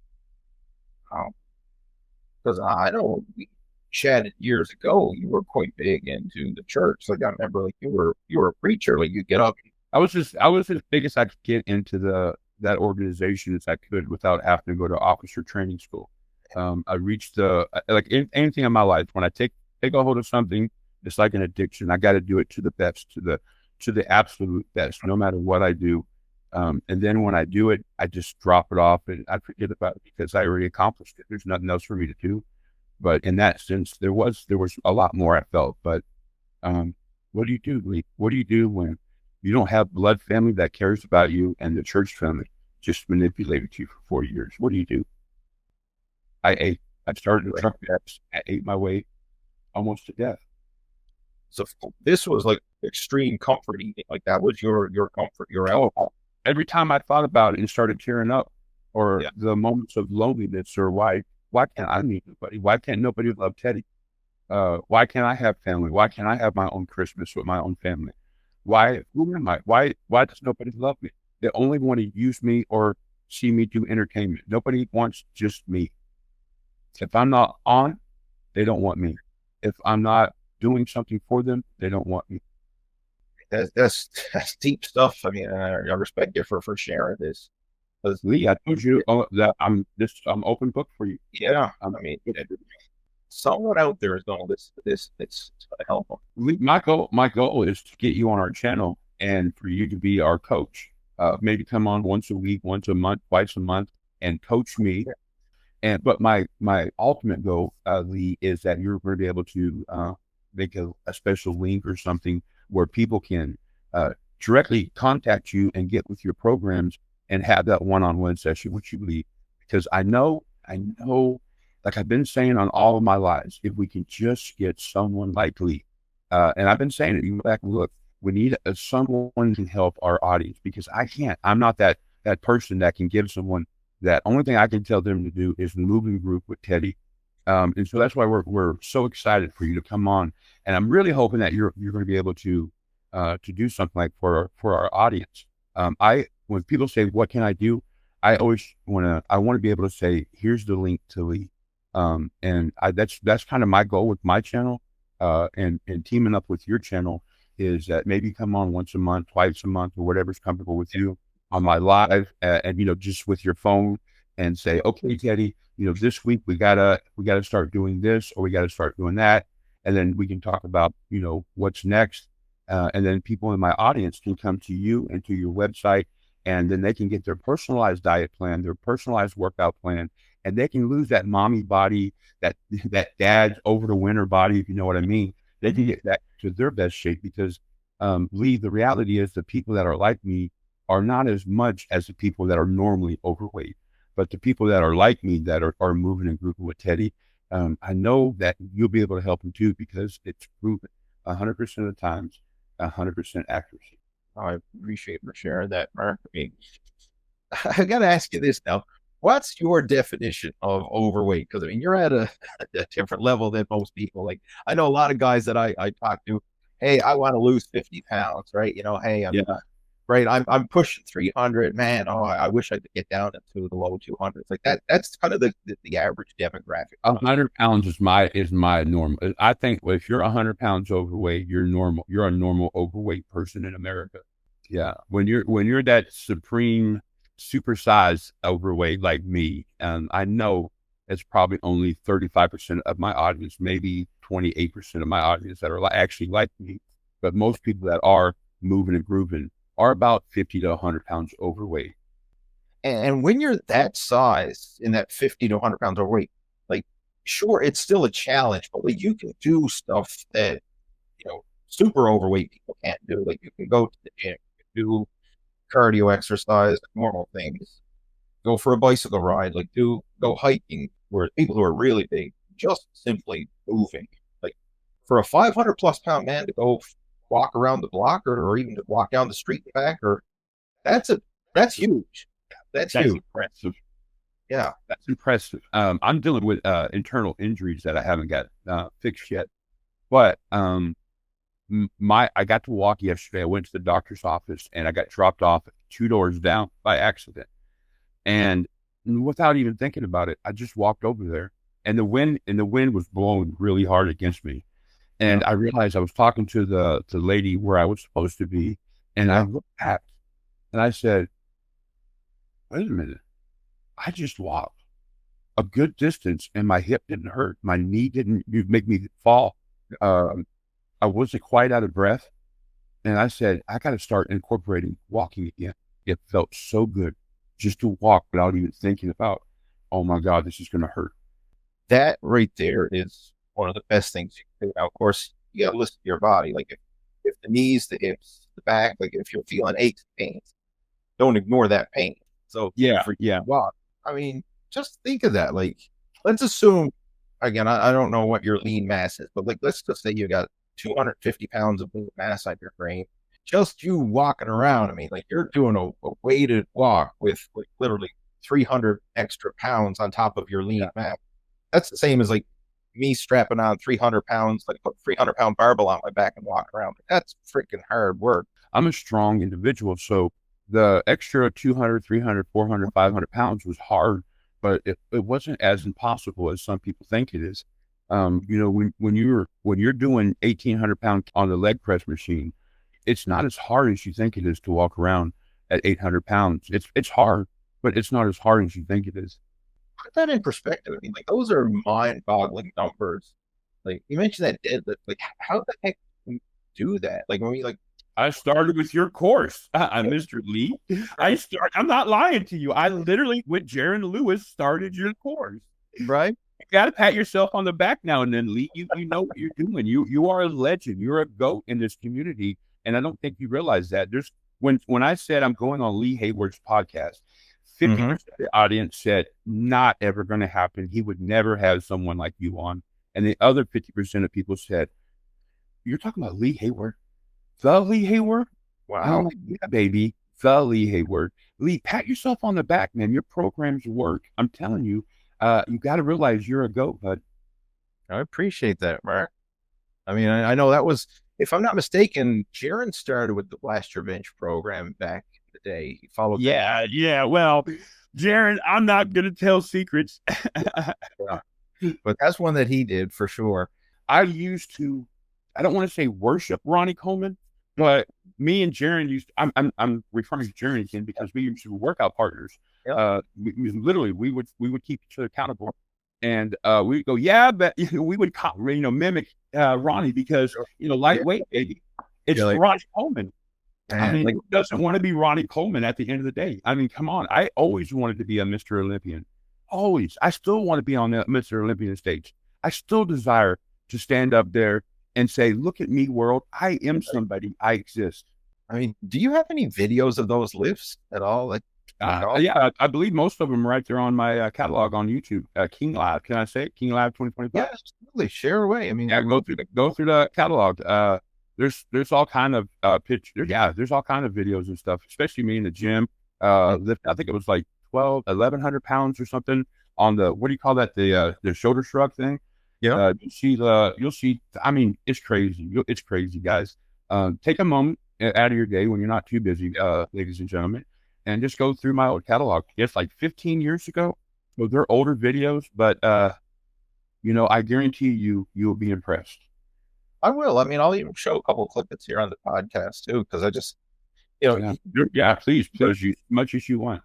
S4: Because I know we chatted years ago. You were quite big into the church. Like I remember, like you were a preacher. Like you get up.
S1: I was as big as I could get into that organization as I could without having to go to officer training school. I reached anything in my life. When I take a hold of something, it's like an addiction. I got to do it to the best, to the absolute best, no matter what I do. And then when I do it, I just drop it off and I forget about it because I already accomplished it. There's nothing else for me to do. But in that sense, there was a lot more I felt. But what do you do, Lee? What do you do when you don't have blood family that cares about you and the church family just manipulated you for 4 years? What do you do? I started a truck beds. I ate my way almost to death.
S4: So this was like extreme comfort eating. Like that was your comfort, your alcohol.
S1: Every time I thought about it and started tearing up, or the moments of loneliness, or why can't I meet nobody? Why can't nobody love Teddy? Why can't I have family? Why can't I have my own Christmas with my own family? Who am I? Why does nobody love me? They only want to use me or see me do entertainment. Nobody wants just me. If I'm not on, they don't want me. If I'm not doing something for them, they don't want me.
S4: That's deep stuff. I mean, I respect you for sharing this.
S1: Lee, I told you that I'm open book for you.
S4: Yeah, I mean, someone out there is going to listen to this. It's going to help them.
S1: Lee, my goal is to get you on our channel and for you to be our coach. Maybe come on once a week, once a month, twice a month, and coach me. But my ultimate goal, Lee, is that you're going to be able to make a special link or something where people can directly contact you and get with your programs and have that one-on-one session with you, Lee. Because I know, like I've been saying on all of my lives, if we can just get someone like Lee, and I've been saying it, you go back and look, we need someone who can help our audience, because I'm not that person that can give someone that. Only thing I can tell them to do is move in group with Teddy. And so that's why we're so excited for you to come on. And I'm really hoping that you're going to be able to do something like for our audience. When people say, what can I do? I always want to be able to say, here's the link to Lee. That's kind of my goal with my channel, and teaming up with your channel is that maybe come on once a month, twice a month, or whatever's comfortable with you on my live, and just with your phone, and say, okay, Teddy, this week we gotta start doing this, or we gotta start doing that, and then we can talk about what's next, and then people in my audience can come to you and to your website, and then they can get their personalized diet plan, their personalized workout plan, and they can lose that mommy body, that dad's over the winter body, if you know what I mean. They can get back to their best shape, because Lee, the reality is the people that are like me are not as much as the people that are normally overweight. But the people that are like me, that are moving and grouping with Teddy, I know that you'll be able to help them too, because it's proven 100% of the times, 100% accuracy.
S4: I appreciate for sharing that, Mark. I mean, I got to ask you this now. What's your definition of overweight? Because I mean, you're at a different level than most people. Like, I know a lot of guys that I talk to. Hey, I want to lose 50 pounds, right? Hey, I'm pushing 300, man. Oh, I wish I could get down into the low 200s. Like that. That's kind of the average demographic.
S1: 100 pounds is my normal. I think if you're 100 pounds overweight, you're normal. You're a normal overweight person in America. Yeah. When you're that supreme supersized overweight like me, and I know it's probably only 35% of my audience, maybe 28% of my audience that are actually like me, but most people that are moving and grooving are about 50 to 100 pounds overweight.
S4: And when you're that size, in that 50 to 100 pounds overweight, like, sure, it's still a challenge, but like, you can do stuff that super overweight people can't do. Like, you can go to the gym, you can do cardio exercise, normal things, go for a bicycle ride, like go hiking, where people who are really big, just simply moving. Like, for a 500 plus pound man to go walk around the block, or even to walk down the street and back, or that's huge. That's huge.
S1: Impressive.
S4: Yeah,
S1: that's impressive. I'm dealing with internal injuries that I haven't got fixed yet, but I got to walk yesterday. I went to the doctor's office and I got dropped off 2 doors down by accident. And without even thinking about it, I just walked over there, and the wind was blowing really hard against me. And I realized I was talking to the lady where I was supposed to be. And I looked back and I said, wait a minute, I just walked a good distance and my hip didn't hurt. My knee didn't make me fall. I wasn't quite out of breath. And I said, I got to start incorporating walking again. It felt so good just to walk without even thinking about, oh my God, this is going to hurt.
S4: That right there is one of the best things you can do. Now, of course, you got to listen to your body. Like, if the knees, the hips, the back, like if you're feeling aches, pains, don't ignore that pain. So walk. I mean, just think of that. Like, let's assume, again, I don't know what your lean mass is, but like, let's just say you got 250 pounds of lean mass on your frame. Just you walking around. I mean, like, you're doing a weighted walk with like literally 300 extra pounds on top of your lean mass. That's the same as like me strapping on 300 pounds, like put 300 pound barbell on my back and walk around. That's freaking hard work.
S1: I'm a strong individual. So the extra 200, 300, 400, 500 pounds was hard, but it wasn't as impossible as some people think it is. When you're doing 1,800 pounds on the leg press machine, it's not as hard as you think it is to walk around at 800 pounds. It's hard, but it's not as hard as you think it is.
S4: Put that in perspective. I mean, like, those are mind-boggling numbers. Like, you mentioned that deadlift. Like, how the heck do you do that? Like, when we
S1: I started with your course, Mr. Lee. I'm not lying to you. I literally, with Jaron Lewis, started your course.
S4: Right?
S1: You got to pat yourself on the back now and then, Lee. You know what you're doing. You are a legend. You're a GOAT in this community, and I don't think you realize that. When I said I'm going on Lee Hayward's podcast, 50% of the audience said, not ever going to happen. He would never have someone like you on. And the other 50% of people said, you're talking about Lee Hayward? The Lee Hayward?
S4: Wow.
S1: Yeah, baby. The Lee Hayward. Lee, pat yourself on the back, man. Your programs work. I'm telling you, you got to realize you're a GOAT, bud.
S4: I appreciate that, Mark. I mean, I know that was, if I'm not mistaken, Jaron started with the Blast Your Bench program back in the day. He followed.
S1: Yeah. Well, Jaron, I'm not going to tell secrets.
S4: But that's one that he did for sure.
S1: I used to, I don't want to say worship Ronnie Coleman, but me and Jaron I'm referring to Jaron again because we used to be workout partners. Literally, we would keep each other accountable. And we'd go, but we would mimic Ronnie because lightweight, baby. It's Ronnie Coleman. I mean, who doesn't want to be Ronnie Coleman at the end of the day? I mean, come on. I always wanted to be a Mr. Olympian. Always. I still want to be on the Mr. Olympian stage. I still desire to stand up there and say, look at me, world. I am somebody. I exist.
S4: I mean, do you have any videos of those lifts at all? Like,
S1: yeah, I believe most of them are right there on my catalog on YouTube. King Live, can I say it? King Live 2025.
S4: Yeah, absolutely. Share away. I mean,
S1: go through the catalog. There's all kind of pictures. Yeah, there's all kind of videos and stuff. Especially me in the gym. Lift. I think it was like 1,100 pounds or something on the what do you call that? The shoulder shrug thing.
S4: Yeah.
S1: You'll see. I mean, it's crazy. It's crazy, guys. Take a moment out of your day when you're not too busy, ladies and gentlemen. And just go through my old catalog. It's like 15 years ago. So they're older videos, but I guarantee you'll be impressed.
S4: I will. I mean, I'll even show a couple of clips here on the podcast too, because I just,
S1: please, as much as you want.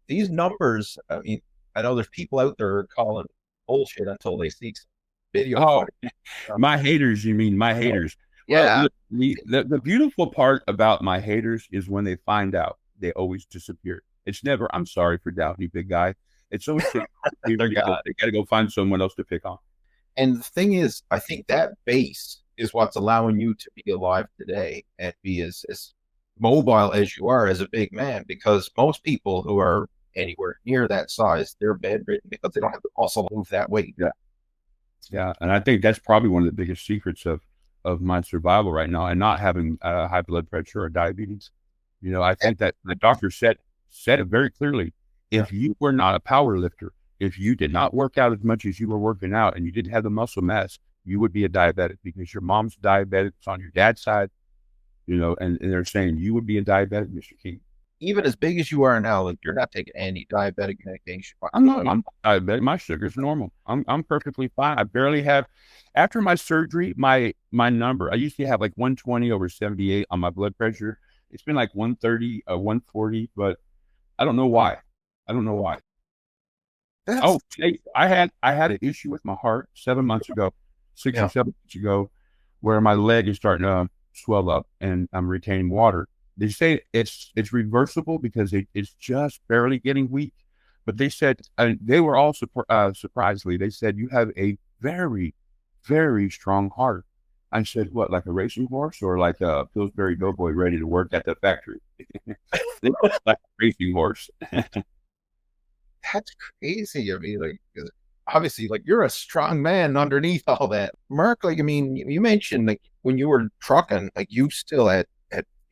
S4: These numbers. I mean, I know there's people out there calling bullshit until they see some video.
S1: Oh, my haters. You mean my haters?
S4: Yeah.
S1: The beautiful part about my haters is when they find out. They always disappear. It's never, I'm sorry for doubting you, big guy. It's always, they got to go find someone else to pick on.
S4: And the thing is, I think that base is what's allowing you to be alive today and be as mobile as you are as a big man, because most people who are anywhere near that size, they're bedridden because they don't have the muscle to move that weight.
S1: Yeah. And I think that's probably one of the biggest secrets of my survival right now, and not having high blood pressure or diabetes. I think that the doctor said it very clearly. If you were not a power lifter, if you did not work out as much as you were working out and you didn't have the muscle mass, you would be a diabetic because your mom's diabetic. It's on your dad's side, and they're saying you would be a diabetic, Mr. King.
S4: Even as big as you are now, like you're not taking any diabetic medication.
S1: I'm diabetic. My sugar's normal. I'm perfectly fine. I barely have, after my surgery, my number, I used to have like 120/78 on my blood pressure. It's been like 130, 140, but I don't know why. I had an issue with my heart 7 months ago, 6 or 7 months ago, where my leg is starting to swell up and I'm retaining water. They say it's reversible because it's just barely getting weak. But they said, they were all surprisingly, they said, you have a very, very strong heart. I said, what, like a racing horse or like a Pillsbury Doughboy ready to work at the factory? Like a racing horse.
S4: That's crazy. I mean, like, obviously, like you're a strong man underneath all that. Mark, like, I mean, you mentioned like when you were trucking, like you still at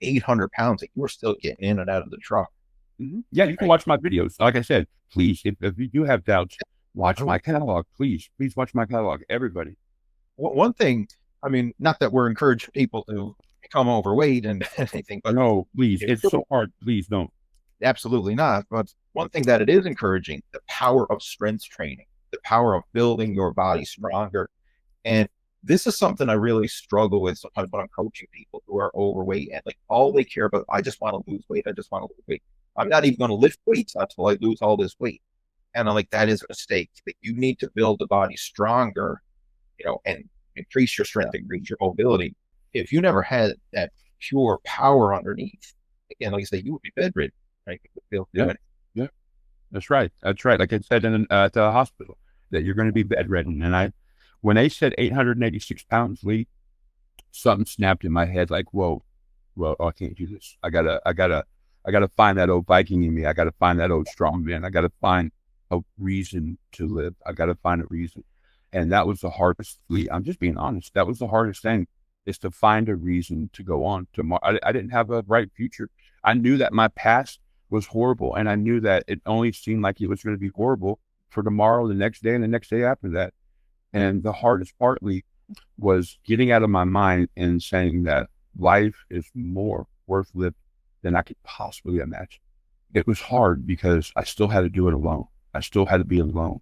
S4: 800 pounds, like you were still getting in and out of the truck.
S1: Mm-hmm. Yeah, you can watch my videos. Like I said, please, if you do have doubts, watch my catalog. Please watch my catalog. Everybody.
S4: One thing, I mean, not that we're encouraging people to become overweight and anything, but
S1: no, please, it's so hard. Please don't.
S4: Absolutely not. But one thing that it is encouraging, the power of strength training, the power of building your body stronger. And this is something I really struggle with sometimes when I'm coaching people who are overweight and like all they care about, I just want to lose weight. I just want to lose weight. I'm not even going to lift weights until I lose all this weight. And I'm like, that is a mistake. Like, you need to build the body stronger, and increase your strength, increase your mobility. If you never had that pure power underneath, again, like I say, you would be bedridden, right?
S1: Yeah. That's right. Like I said at the hospital, that you're going to be bedridden. And when they said 886 pounds, Lee, something snapped in my head. Like, whoa, I can't do this. I gotta find that old Viking in me. I gotta find that old strong man. I gotta find a reason to live. I gotta find a reason. And that was the hardest, Lee. I'm just being honest. That was the hardest thing, is to find a reason to go on tomorrow. I didn't have a bright future. I knew that my past was horrible, and I knew that it only seemed like it was going to be horrible for tomorrow, the next day, and the next day after that. And the hardest part, Lee, was getting out of my mind and saying that life is more worth living than I could possibly imagine. It was hard because I still had to do it alone. I still had to be alone.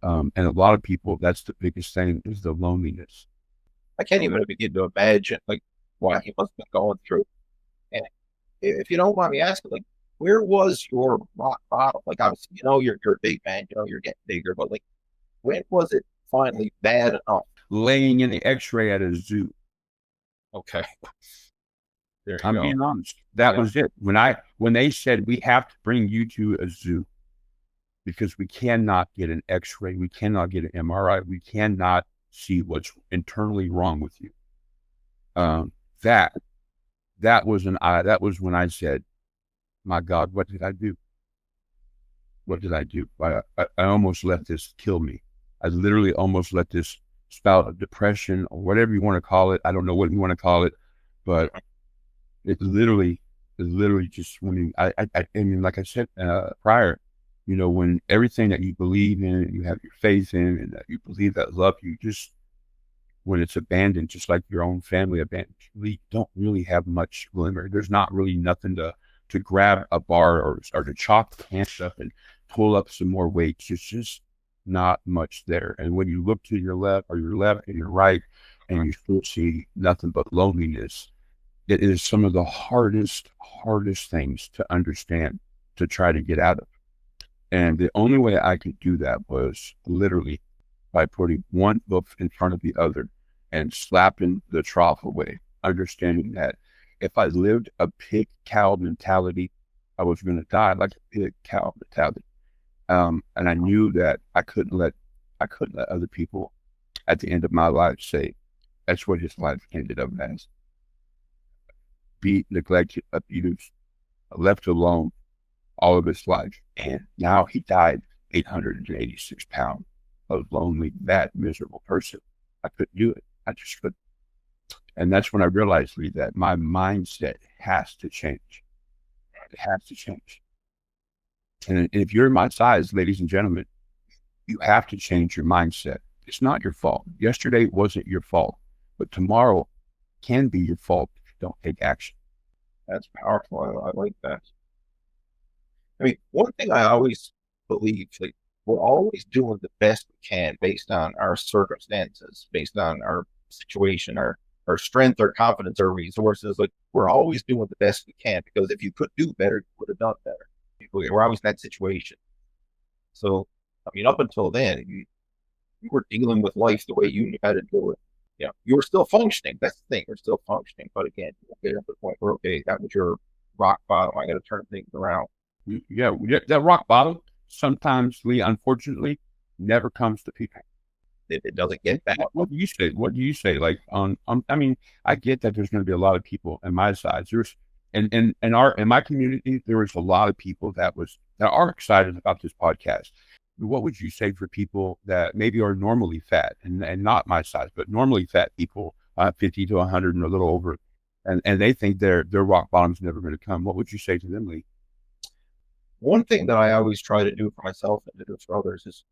S1: And a lot of people, that's the biggest thing, is the loneliness.
S4: I can't even begin to imagine like what he must have been going through. And if you don't mind me asking, like, where was your rock bottom? Like, obviously, you're a big man, you're getting bigger, but like, when was it finally bad enough?
S1: Laying in the X-ray at a zoo.
S4: Okay. There you
S1: I'm
S4: go.
S1: being honest. That was it. When they said we have to bring you to a zoo because we cannot get an X-ray, we cannot get an MRI, we cannot see what's internally wrong with you. That was when I said, my God, what did I do? What did I do? I almost let this kill me. I literally almost let this spout of depression or whatever you want to call it. I don't know what you want to call it, but it literally just, when I mean, like I said prior, when everything that you believe in and you have your faith in and that you believe that love you, just when it's abandoned, just like your own family abandoned, you don't really have much glimmer. There's not really nothing to grab a bar or to chalk the pants up and pull up some more weight. It's just not much there. And when you look to your left and your right, and you still see nothing but loneliness, it is some of the hardest things to understand, to try to get out of. And the only way I could do that was literally by putting one foot in front of the other and slapping the trough away, understanding that if I lived a pig cow mentality, I was going to die like a pig cow mentality. And I knew that I couldn't let other people at the end of my life say that's what his life ended up as. Beat, neglected, abused, left alone all of his life. And now he died 886 pounds, a lonely, bad, miserable person. I couldn't do it. I just couldn't. And that's when I realized, Lee, that my mindset has to change. It has to change. And if you're my size, ladies and gentlemen, you have to change your mindset. It's not your fault. Yesterday wasn't your fault, but tomorrow can be your fault if you don't take action.
S4: That's powerful. I like that. I mean, one thing I always believe, like, we're always doing the best we can based on our circumstances, based on our situation, our strength, our confidence, our resources. Like, we're always doing the best we can, because if you could do better, you would have done better. We're always in that situation. So, I mean, up until then, you were dealing with life the way you knew how to do it. You were still functioning. That's the thing. You're still functioning. But again, you get to the point where, okay, that was your rock bottom. I got to turn things around.
S1: Yeah, that rock bottom sometimes, Lee, unfortunately, never comes to people.
S4: It doesn't get back.
S1: What do you say? What do you say? Like, I mean, I get that there's going to be a lot of people in my size. There's in my community, there was a lot of people that are excited about this podcast. What would you say for people that maybe are normally fat and not my size, but normally fat people, 50 to 100 and a little over, and they think their rock bottom's never going to come? What would you say to them, Lee?
S4: One thing that I always try to do for myself and to do for others is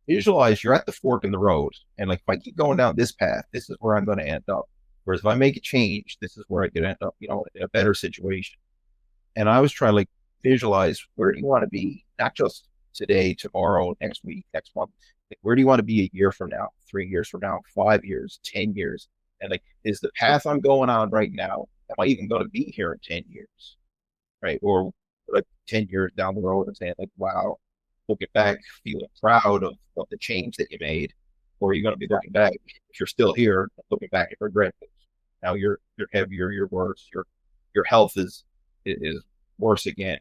S4: visualize you're at the fork in the road. And like, if I keep going down this path, this is where I'm going to end up. Whereas if I make a change, this is where I could end up, in a better situation. And I always try to like visualize, where do you want to be? Not just today, tomorrow, next week, next month. Like, where do you want to be a year from now, 3 years from now, 5 years, 10 years? And like, is the path I'm going on right now, am I even going to be here in 10 years? Right? Or like 10 years down the road and saying like, wow, looking back, feeling proud of the change that you made? Or are you going to be looking back, if you're still here, looking back at regret? Now you're heavier, you're worse, your health is worse again.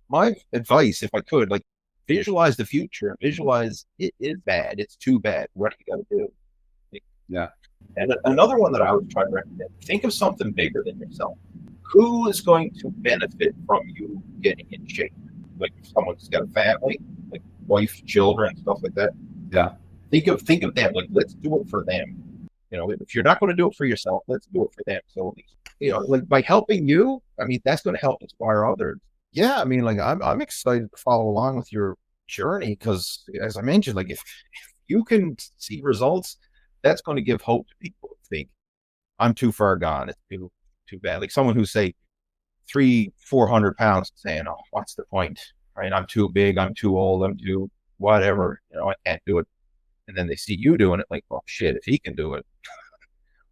S4: My advice, if I could, like, visualize the future, visualize it is bad, it's too bad. What do you got to do?
S1: Yeah.
S4: And another one that I would try to recommend, think of something bigger than yourself. Who is going to benefit from you getting in shape? Like, if someone's got a family, like wife, children, stuff like that.
S1: Yeah.
S4: Think of them. Like, let's do it for them. If you're not going to do it for yourself, let's do it for them. So, like, by helping you, I mean, that's going to help inspire others. Yeah, I mean, like, I'm excited to follow along with your journey, because, as I mentioned, like, if you can see results, that's going to give hope to people who think I'm too far gone. It's too bad. Like, someone who say 400 pounds saying, oh, what's the point? Right? I'm too big, I'm too old, I'm too whatever, I can't do it. And then they see you doing it, like, oh shit, if he can do it,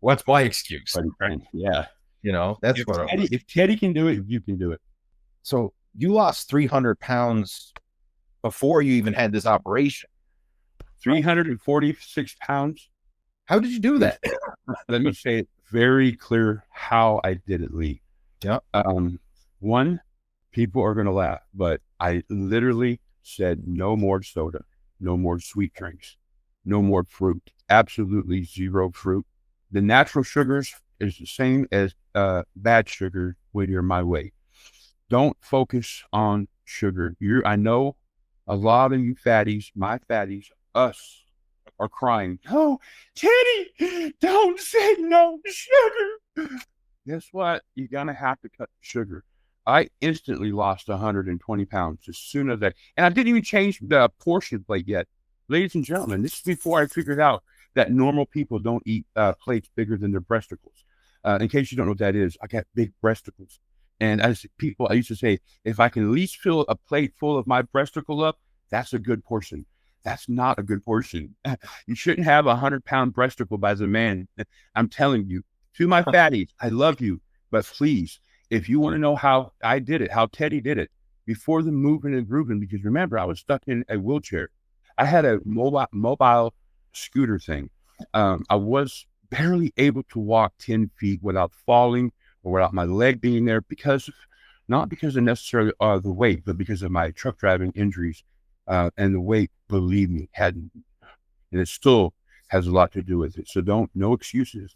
S4: what's my excuse?
S1: Yeah.
S4: That's
S1: if Teddy can do it, you can do it.
S4: So you lost 300 pounds before you even had this operation.
S1: 346 pounds.
S4: How did you do that?
S1: Let me say it very clear how I did it, Lee.
S4: Yeah.
S1: One, people are going to laugh, but I literally said no more soda, no more sweet drinks, no more fruit, absolutely zero fruit. The natural sugars is the same as bad sugar when you're my weight. Don't focus on sugar. I know a lot of you fatties, my fatties, us, are crying, "Oh, Teddy, don't say no to sugar." Guess what? You're going to have to cut sugar. I instantly lost 120 pounds as soon as that. And I didn't even change the portion plate yet. Ladies and gentlemen, this is before I figured out that normal people don't eat plates bigger than their breasticles. In case you don't know what that is, I got big breasticles. And as people, I used to say, if I can at least fill a plate full of my breasticle up, that's a good portion. That's not a good portion. You shouldn't have 100-pound breasticle by the man. I'm telling you, to my fatties, I love you, but please, if you want to know how I did it, how Teddy did it, before the moving and grooving, because remember, I was stuck in a wheelchair. I had a mobile scooter thing. I was barely able to walk 10 feet without falling or without my leg being there not because of necessarily the weight, but because of my truck driving injuries. And the weight, believe me, hadn't, and it still has a lot to do with it. So no excuses.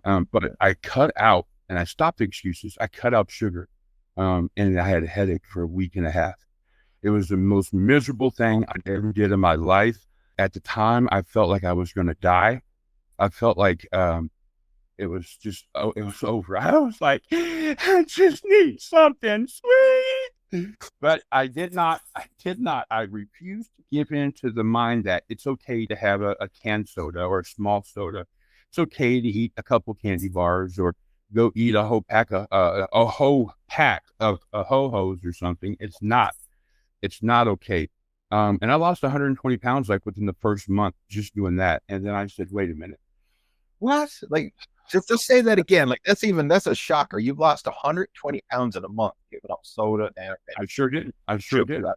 S1: But I cut out, and I stopped the excuses. I cut out sugar, and I had a headache for a week and a half. It was the most miserable thing I ever did in my life. At the time, I felt like I was going to die. I felt like it was over. I was like, I just need something sweet. But I did not. I refused to give in to the mind that it's okay to have a canned soda or a small soda. It's okay to eat a couple candy bars or go eat a whole pack of ho-hos or something. It's not okay. And I lost 120 pounds like within the first month just doing that. And then I said, wait a minute.
S4: What? Like, just say that again. Like, that's a shocker. You've lost 120 pounds in a month giving up soda.
S1: I sure did. I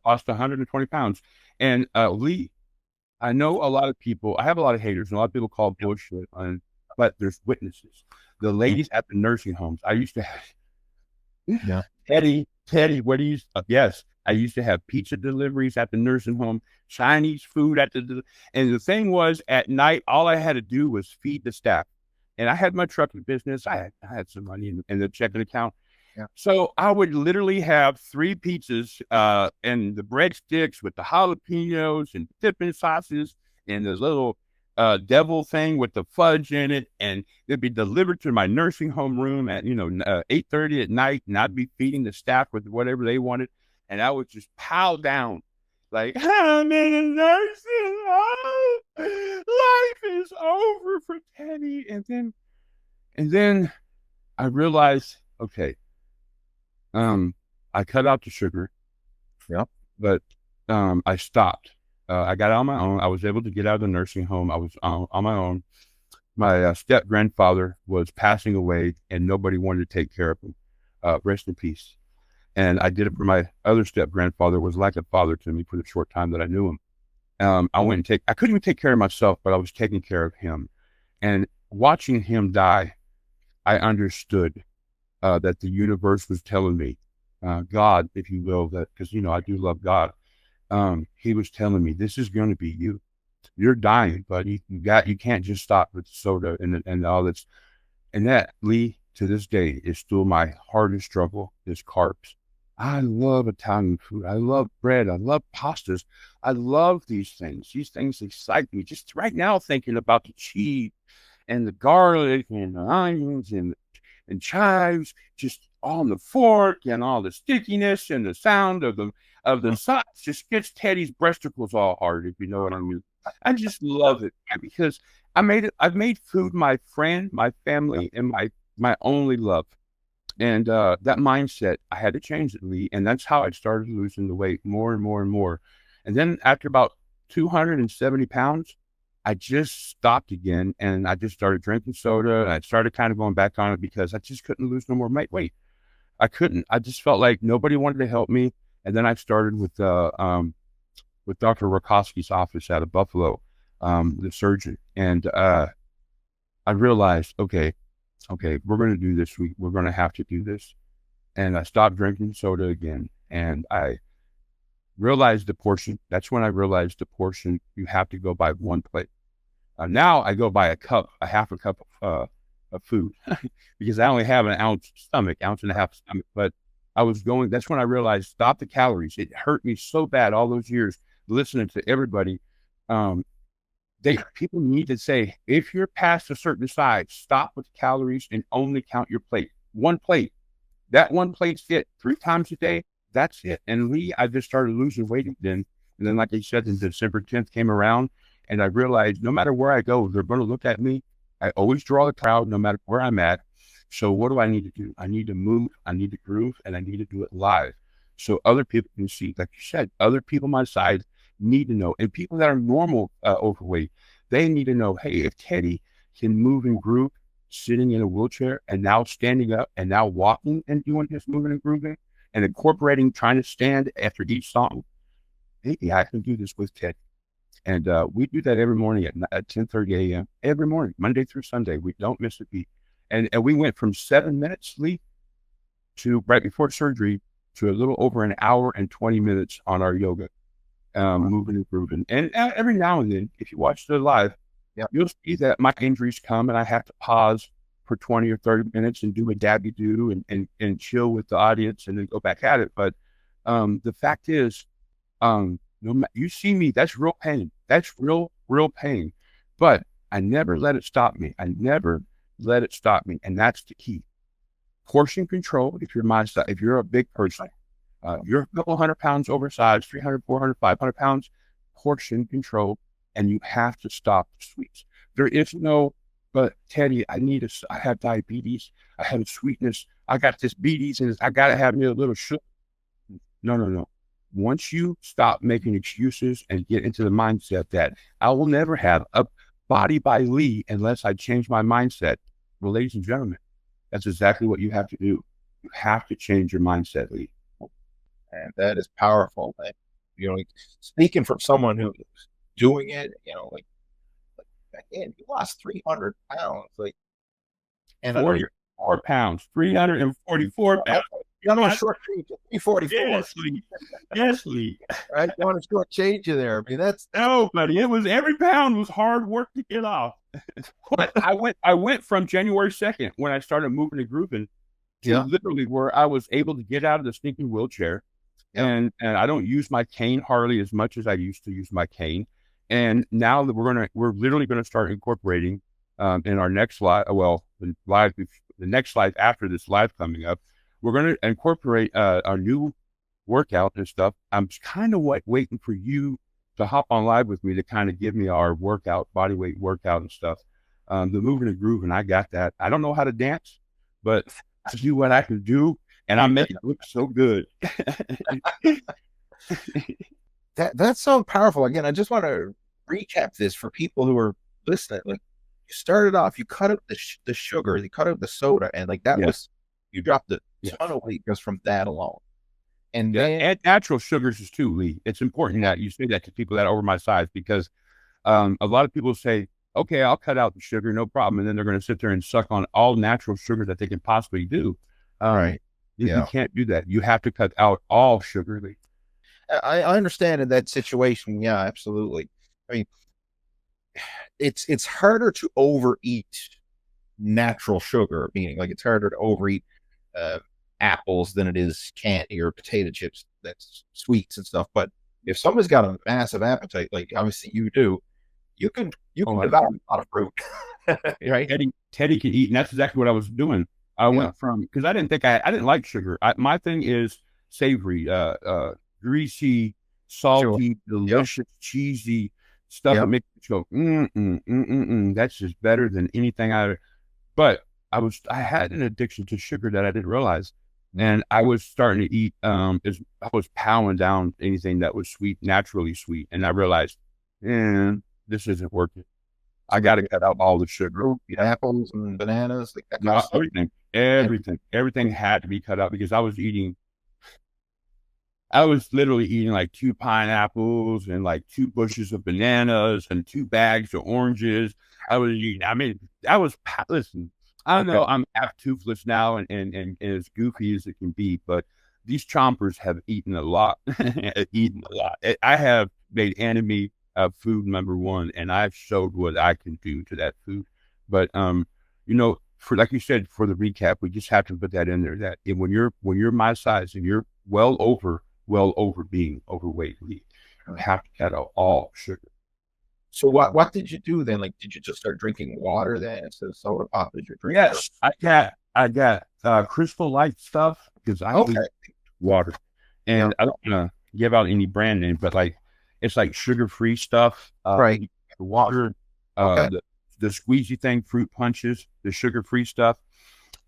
S1: lost 120 pounds. And Lee, I know a lot of people, I have a lot of haters and a lot of people call bullshit, but there's witnesses. The ladies at the nursing homes, I used to have,
S4: yeah.
S1: Teddy, what do you, yes, I used to have pizza deliveries at the nursing home, Chinese food and the thing was at night, all I had to do was feed the staff. And I had my trucking business. I had some money in the checking account.
S4: Yeah.
S1: So I would literally have 3 pizzas and the breadsticks with the jalapenos and dipping sauces and the little devil thing with the fudge in it. And it'd be delivered to my nursing home room at 8:30 at night. And I'd be feeding the staff with whatever they wanted. And I would just pow down like, I'm in a nursing home. Life is over for Teddy. And then I realized, okay, I cut out the sugar.
S4: Yeah.
S1: But I stopped. I got out on my own. I was able to get out of the nursing home. I was on my own. My step-grandfather was passing away, and nobody wanted to take care of him. Rest in peace. And I did it for my other step-grandfather, was like a father to me for the short time that I knew him. I couldn't even take care of myself, but I was taking care of him. And watching him die, I understood that the universe was telling me, God, if you will, that because I do love God. He was telling me, this is going to be you. You're dying, buddy. You can't just stop with soda and all this. And that, Lee, to this day, is still my hardest struggle, is carbs. I love Italian food. I love bread. I love pastas. I love these things. These things excite me. Just right now, thinking about the cheese and the garlic and the onions and chives just on the fork and all the stickiness and the sound of the sauce just gets Teddy's breasticles all hard, if you know what I mean. I just love it because I've made food my friend, my family, and my only love. And that mindset, I had to change it, Lee. And that's how I started losing the weight more and more and more. And then after about 270 pounds, I just stopped again, and I just started drinking soda. And I started kind of going back on it because I just couldn't lose no more weight. I couldn't. I just felt like nobody wanted to help me. And then I started with Dr. Rakowski's office out of Buffalo, the surgeon. And I realized, okay, we're going to do this. We're going to have to do this. And I stopped drinking soda again. And I realized the portion. That's when I realized the portion, you have to go by one plate. Now I go by a half a cup of food because I only have an ounce and a half stomach. But that's when I realized, stop the calories. It hurt me so bad all those years listening to everybody. People need to say, if you're past a certain size, stop with calories and only count your plate. One plate. That one plate's it. 3 times a day. That's it. And Lee, I just started losing weight then. And then, like I said, then December 10th came around, and I realized no matter where I go, they're going to look at me. I always draw the crowd no matter where I'm at. So what do I need to do? I need to move, I need to groove, and I need to do it live. So other people can see, like you said, other people my size need to know. And people that are normal overweight, they need to know, hey, if Teddy can move and groove sitting in a wheelchair and now standing up and now walking and doing his moving and grooving and incorporating, trying to stand after each song, maybe I can do this with Teddy. And we do that every morning at 10:30 a.m. every morning, Monday through Sunday. We don't miss a beat. And we went from 7 minutes sleep to right before surgery to a little over an hour and 20 minutes on our yoga, moving and grooving. And every now and then, if you watch the live, you'll see that my injuries come and I have to pause for 20 or 30 minutes and do a dabby do and chill with the audience and then go back at it. But the fact is, you see me, that's real pain. That's real pain. But I never let it stop me. And that's the key. Portion control. If you're my size, if you're a big person, you're a couple 100 pounds oversized, 300, 400, 500 pounds, portion control. And you have to stop the sweets. There is no, but Teddy, I have diabetes. I have sweetness. I got this beaties and I got to have me a little sugar. No. Once you stop making excuses and get into the mindset that I will never have a body by Lee unless I change my mindset. Well, ladies and gentlemen, that's exactly what you have to do. You have to change your mindset, Lee.
S4: And that is powerful. And, speaking from someone who's doing it, like again, you lost 300 pounds,
S1: and 44 pounds, 344 pounds.
S4: You don't want to shortchange you, 344.
S1: Yes, Lee.
S4: Right? You want to shortchange you there. I mean, that's
S1: buddy. It was every pound was hard work to get off. But I went from January 2nd when I started moving and grooving to literally where I was able to get out of the stinking wheelchair. And I don't use my cane hardly as much as I used to use my cane. And now that we're literally gonna start incorporating in our next live, the next live after this live coming up, we're gonna incorporate our new workout and stuff. I'm kind of waiting for you to hop on live with me to kind of give me our workout, body weight workout and stuff. The moving and grooving, I got that. I don't know how to dance, but I do what I can do, and I make it look so good.
S4: That's so powerful. Again, I just want to recap this for people who are listening. Like, you started off, you cut out the sugar, you cut out the soda, and like that was, you dropped a ton of weight just from that alone. And
S1: then natural sugars is too, Lee. It's important that you say that to people that are over my size, because a lot of people say, okay, I'll cut out the sugar, no problem. And then they're going to sit there and suck on all natural sugar that they can possibly do.
S4: Right.
S1: You can't do that. You have to cut out all sugar, Lee.
S4: I understand in that situation. Yeah, absolutely. I mean, it's harder to overeat natural sugar, meaning like it's harder to overeat apples than it is candy or potato chips, that's sweets and stuff. But if someone's got a massive appetite, like obviously you do, you can devour a lot of fruit. Right?
S1: Teddy can eat, and that's exactly what I was doing. I went from, because I didn't think I didn't like sugar. My thing is savory, greasy, salty, delicious, cheesy stuff that makes you go, that's just better than anything but I had an addiction to sugar that I didn't realize. And I was starting to eat, I was pounding down anything that was sweet, naturally sweet. And I realized, this isn't working. I got to cut out all the sugar.
S4: Apples and bananas, like that kind of stuff.
S1: Everything had to be cut out because I was literally eating like 2 pineapples and like 2 bushes of bananas and 2 bags of oranges. Listen, I don't know, I'm half toothless now and as goofy as it can be, but these chompers have eaten a lot, I have made enemy of food number one, and I've showed what I can do to that food. But, for, like you said, for the recap, we just have to put that in there, that when you're my size and you're well over being overweight, you have to cut out all sugar.
S4: So what did you do then? Like, did you just start drinking water then instead of soda pop as your drink?
S1: Yes, I got Crystal Light stuff because I eat water, and I don't want to give out any brand name, but like it's like sugar-free stuff.
S4: Right.
S1: The water, the squeezy thing, fruit punches, the sugar-free stuff,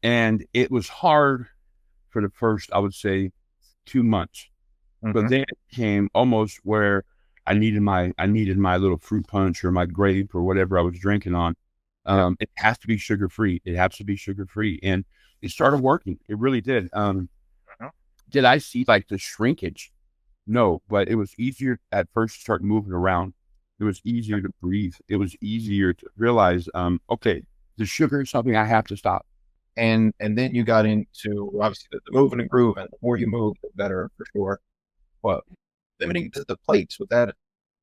S1: and it was hard for the first, I would say, 2 months, but then it came almost where I needed my little fruit punch or my grape or whatever I was drinking on. It has to be sugar-free. It has to be sugar-free. And it started working. It really did. Did I see like the shrinkage? No, but it was easier at first to start moving around. It was easier to breathe. It was easier to realize, okay, the sugar is something I have to stop.
S4: And then you got into obviously the moving and groove, and the more you move, the better for sure. Well, limiting to the plates, was that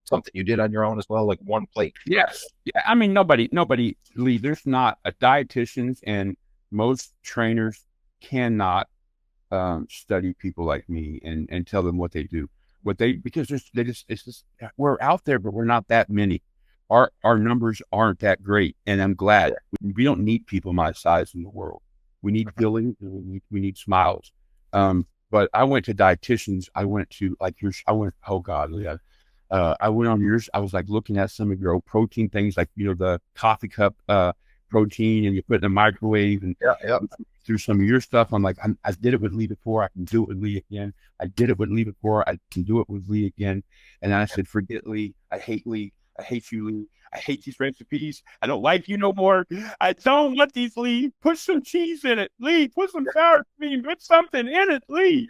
S4: something you did on your own as well, like 1 plate?
S1: Yes. Yeah. I mean, nobody, Lee, there's not a dietitians and most trainers cannot study people like me and tell them what they do, because it's just, we're out there, but we're not that many. Our numbers aren't that great. And I'm glad. We don't need people my size in the world. We need feelings, and we need smiles. But I went to dietitians. I went to oh God, yeah. I went on yours. I was like looking at some of your old protein things, like, the coffee cup protein, and you put it in the microwave, and through some of your stuff. I'm like, I did it with Lee before. I can do it with Lee again. I did it with Lee before. I can do it with Lee again. And I said, forget Lee. I hate Lee. I hate you, Lee. I hate these recipes. I don't like you no more. I don't want these, Lee. Put some cheese in it, Lee. Put some sour cream. Put something in it, Lee.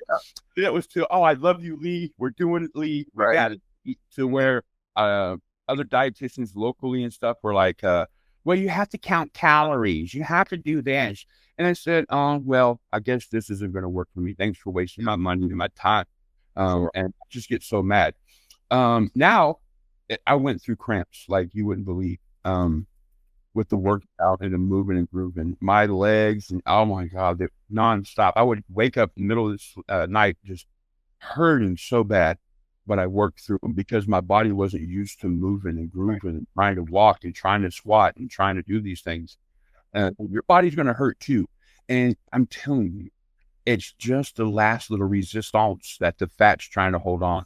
S1: It was I love you, Lee. We're doing it, Lee.
S4: Right.
S1: Got it. To where other dietitians locally and stuff were like, well, you have to count calories. You have to do this. And I said, well, I guess this isn't going to work for me. Thanks for wasting my money and my time. And I just get so mad. Now, I went through cramps like you wouldn't believe, with the workout and the moving and grooving. My legs, and oh my God, they're nonstop. I would wake up in the middle of this night just hurting so bad, but I worked through them because my body wasn't used to moving and grooving and trying to walk and trying to squat and trying to do these things. Your body's going to hurt too. And I'm telling you, it's just the last little resistance that the fat's trying to hold on.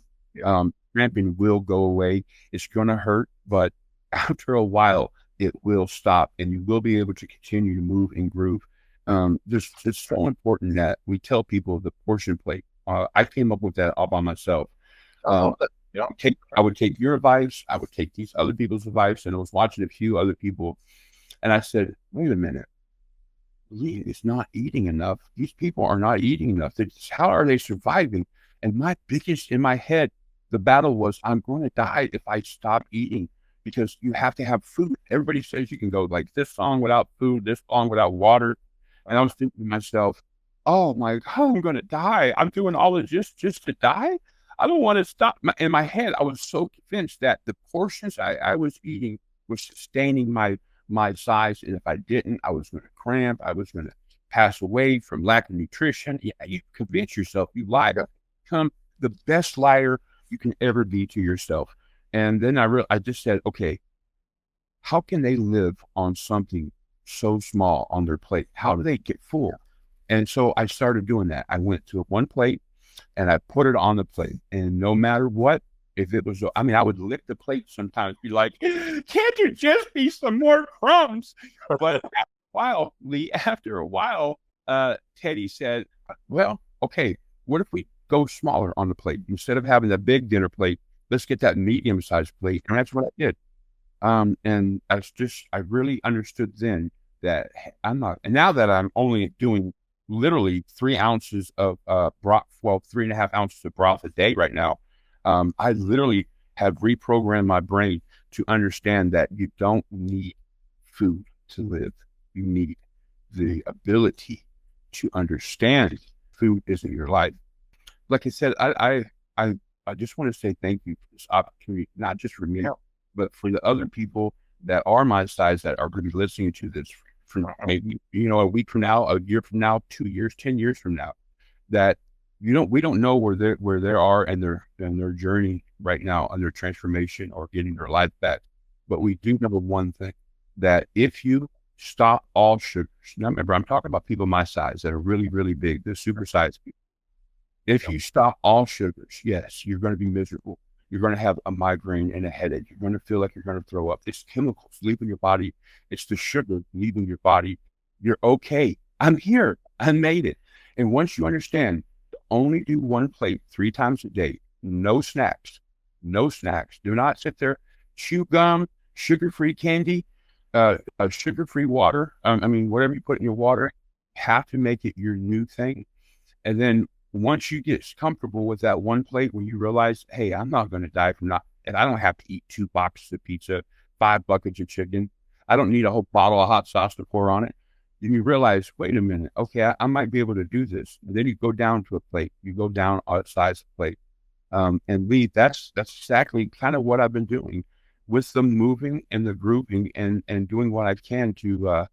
S1: Cramping will go away. It's going to hurt, but after a while, it will stop and you will be able to continue to move and groove. It's so important that we tell people the portion plate. I came up with that all by myself. I would take your advice. I would take these other people's advice, and I was watching a few other people, and I said, wait a minute. Lee is not eating enough. These people are not eating enough. How are they surviving? And in my head, the battle was, I'm going to die if I stop eating, because you have to have food. Everybody says you can go like this long without food, this long without water. And I was thinking to myself, oh my God, I'm going to die. I'm doing all of this just to die. I don't want to stop. In my head, I was so convinced that the portions I was eating was sustaining my size. And if I didn't, I was going to cramp. I was going to pass away from lack of nutrition. Yeah, you convince yourself, you lied. Become the best liar you can ever be to yourself. And then I just said, okay, how can they live on something so small on their plate? How do they get full? And so I started doing that. I went to 1 plate and I put it on the plate. And no matter what, if it was, I would lick the plate sometimes, be like, can't you just be some more crumbs? But while, Lee, after a while, Teddy said, well, okay, what if we go smaller on the plate? Instead of having the big dinner plate, let's get that medium-sized plate. And that's what I did. And I really understood then that I'm not, and now that I'm only doing literally 3 ounces of broth, well, 3.5 ounces of broth a day right now, I literally have reprogrammed my brain to understand that you don't need food to live. You need the ability to understand food isn't your life. Like I said, I just want to say thank you for this opportunity, not just for me, but for the other people that are my size that are going to be listening to this from maybe, a week from now, a year from now, 2 years, 10 years from now, that we don't know where they are and their journey right now on their transformation or getting their life back. But we do know one thing, that if you stop all sugars, now remember, I'm talking about people my size that are really, really big, the super size people. If you stop all sugars, yes, you're going to be miserable. You're going to have a migraine and a headache. You're going to feel like you're going to throw up. It's chemicals leaving your body. It's the sugar leaving your body. You're okay. I'm here. I made it. And once you understand, only do 1 plate 3 times a day. No snacks. No snacks. Do not sit there, chew gum, sugar-free candy, sugar-free water. Whatever you put in your water, have to make it your new thing. And then once you get comfortable with that 1 plate, when you realize, hey, I'm not going to die from and I don't have to eat 2 boxes of pizza, 5 buckets of chicken. I don't need a whole bottle of hot sauce to pour on it. Then you realize, wait a minute, okay, I might be able to do this. And then you go down to a plate. You go down a size plate. And Lee, that's exactly kind of what I've been doing with the moving and the grouping and doing what I can to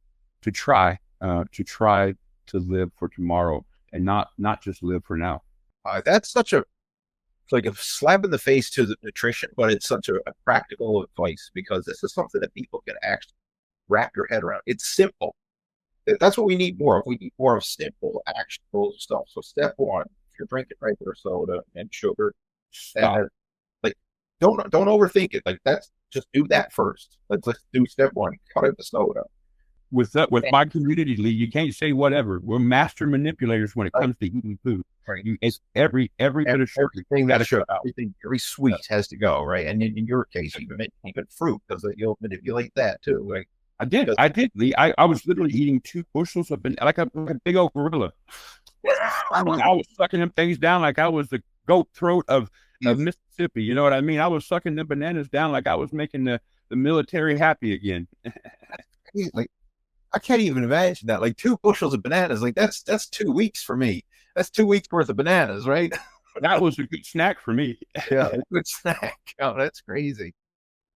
S1: try to live for tomorrow and not just live for now.
S4: That's such a slap in the face to the nutrition, but it's such a practical advice, because this is something that people can actually wrap your head around. It's simple. That's what we need more of. We need more of simple, actionable stuff. So step 1, if you're drinking regular soda and sugar, don't overthink it. That's just do that first. Let's do step 1. Cut out the soda.
S1: With my community, Lee, you can't say whatever. We're master manipulators when it comes to eating food.
S4: Right.
S1: It's every bit of sugar.
S4: Every sweet has to go, right? And in your case, even fruit, because you'll manipulate that too. Right?
S1: I did, Lee. I was literally eating 2 bushels of like a big old gorilla. I was sucking them things down like I was the goat throat of Mississippi. You know what I mean? I was sucking the bananas down like I was making the military happy again.
S4: I can't even imagine that. 2 bushels of bananas, that's 2 weeks for me. That's 2 weeks worth of bananas, right?
S1: That was a good snack for me.
S4: Yeah, a good snack. Oh, that's crazy.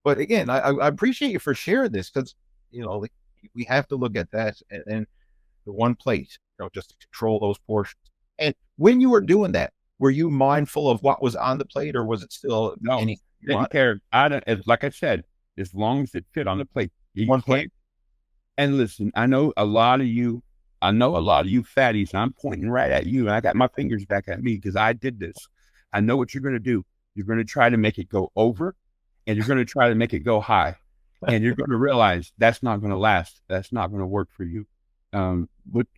S4: But again, I appreciate you for sharing this, because we have to look at that and the 1 plate, just to control those portions. And when you were doing that, were you mindful of what was on the plate, or was it still
S1: anything? Didn't care. Like I said, as long as it fit on the plate.
S4: 1 plate.
S1: And listen, I know a lot of you fatties, and I'm pointing right at you, and I got my fingers back at me because I did this. I know what you're going to do. You're going to try to make it go over, and you're going to try to make it go high, and you're going to realize that's not going to last. That's not going to work for you. But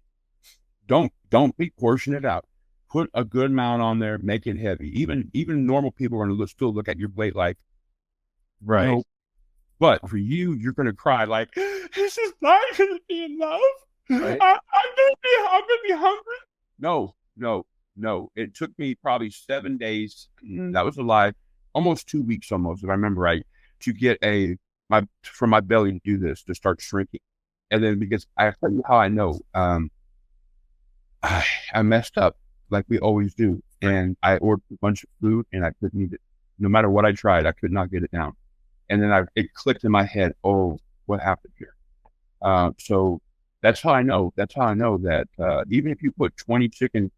S1: don't be portioning it out. Put a good amount on there. Make it heavy. Even normal people are going to still look at your plate like,
S4: right.
S1: But for you, you're going to cry like, this is not going to be enough. Right. I'm going to be hungry. No. It took me probably 7 days. That was a lie. Almost 2 weeks, almost, if I remember right, to get for my belly to do this, to start shrinking. And then, because I tell you how I know, I messed up like we always do. And I ordered a bunch of food and I couldn't eat it. No matter what I tried, I could not get it down. And then it clicked in my head, oh, what happened here? So that's how I know. That's how I know that even if you put 20 chicken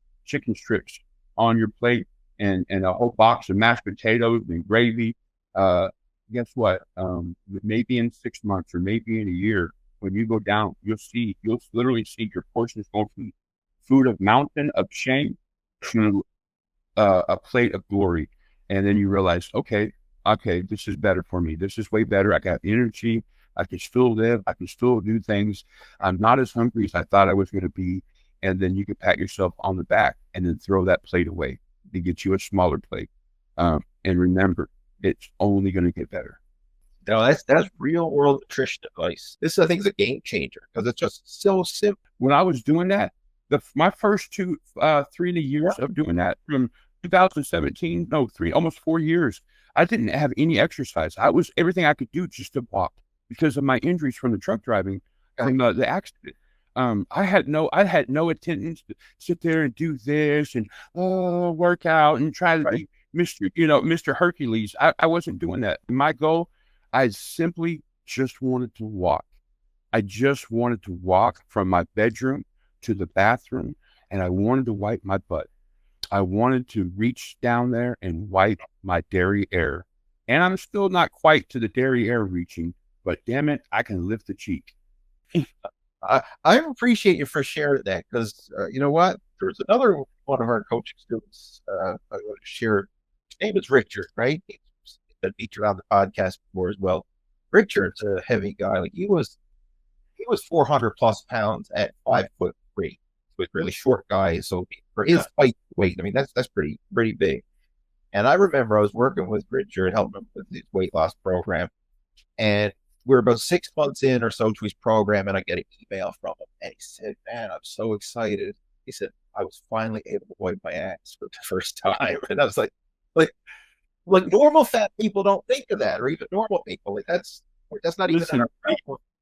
S1: strips on your plate and a whole box of mashed potatoes and gravy, guess what? Maybe in 6 months or maybe in a year, when you go down, you'll literally see your portions going from food of mountain of shame to a plate of glory. And then you realize, okay, this is better for me. This is way better. I got energy. I can still live. I can still do things. I'm not as hungry as I thought I was going to be. And then you can pat yourself on the back and then throw that plate away to get you a smaller plate. And remember, it's only going to get better.
S4: No, that's real world nutrition advice. This, I think, is a game changer because it's just so simple.
S1: When I was doing that, my first 3 years of doing that, from 2017, almost 4 years, I didn't have any exercise. Everything I could do just to walk because of my injuries from the truck driving, from the accident. I had no attendance to sit there and do this and work out and try to be Mr. Hercules. I wasn't doing that. My goal, I simply just wanted to walk. I just wanted to walk from my bedroom to the bathroom, and I wanted to wipe my butt. I wanted to reach down there and wipe my derriere. And I'm still not quite to the derriere reaching, but damn it, I can lift the cheek.
S4: I appreciate you for sharing that because you know what? There's another one of our coaching students I want to share. His name is Richard, right? He's been featured on the podcast before as well. Richard's a heavy guy. Like he was 400 plus pounds at 5'3". So he's a really short guy. So for his height weight, I mean that's pretty big. And I remember I was working with Richard, helping him with his weight loss program, and we're about 6 months in or so to his program, and I get an email from him, and he said, "Man, I'm so excited." He said, "I was finally able to wipe my ass for the first time," and I was like normal fat people don't think of that, or even normal people. Like that's not even.
S1: Listen,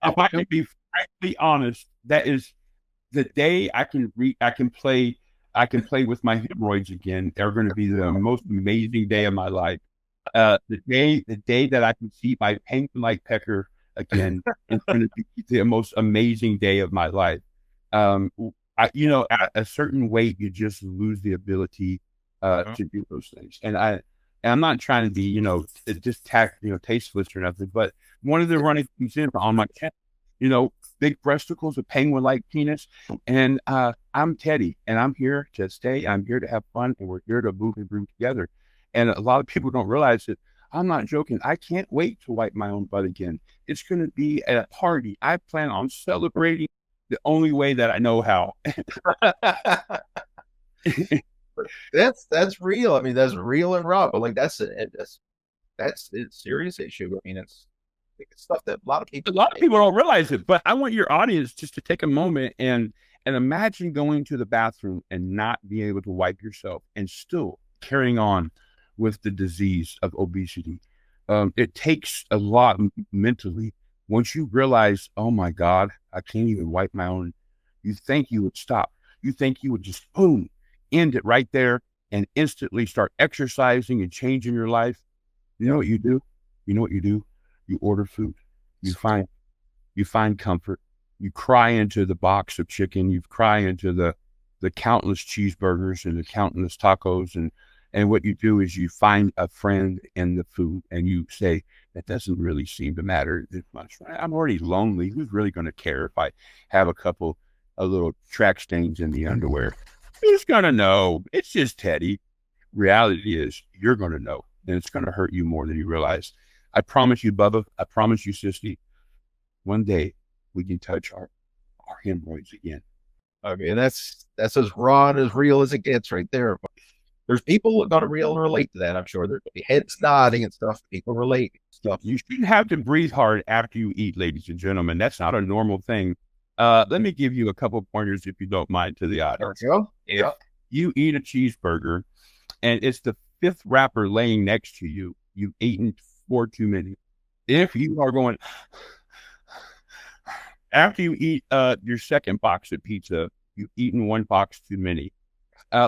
S1: if I can be frankly honest, that is the day I can play with my hemorrhoids again. They're going to be the most amazing day of my life. The day that I can see my penguin-like pecker again, it's going to be the most amazing day of my life. At a certain weight, you just lose the ability to do those things. And I'm not trying to be, just tasteless or nothing, but one of the running things in on my chest, big breasticles, a penguin-like penis. And I'm Teddy, and I'm here to stay. I'm here to have fun, and we're here to move and groove together. And a lot of people don't realize it. I'm not joking. I can't wait to wipe my own butt again. It's going to be at a party. I plan on celebrating the only way that I know how.
S4: That's real. I mean, that's real and raw. But like that's a serious issue. I mean, it's stuff that a lot of people
S1: don't realize it. But I want your audience just to take a moment and imagine going to the bathroom and not being able to wipe yourself and still carrying on with the disease of obesity. It takes a lot mentally. Once you realize, oh my God, I can't even wipe my own, you think you would stop. You think you would just boom, end it right there and instantly start exercising and changing your life. You know what you do? You order food. You find comfort. You cry into the box of chicken. You cry into the countless cheeseburgers and the countless tacos. And what you do is you find a friend in the food and you say, that doesn't really seem to matter this much. I'm already lonely. Who's really going to care if I have a little track stains in the underwear? Who's going to know? It's just Teddy. Reality is you're going to know, and it's going to hurt you more than you realize. I promise you, Bubba. I promise you, Sissy. One day we can touch our hemorrhoids again.
S4: Okay, that's as raw and as real as it gets right there. There's people who are going to relate to that. I'm sure there's going to be heads nodding and stuff. People relate stuff.
S1: You shouldn't have to breathe hard after you eat, ladies and gentlemen. That's not a normal thing. Let me give you a couple of pointers, if you don't mind, to the audience.
S4: Yeah.
S1: You eat a cheeseburger and it's the fifth wrapper laying next to you, you've eaten 4 too many. If you are going, after you eat your second box of pizza, you've eaten 1 box too many.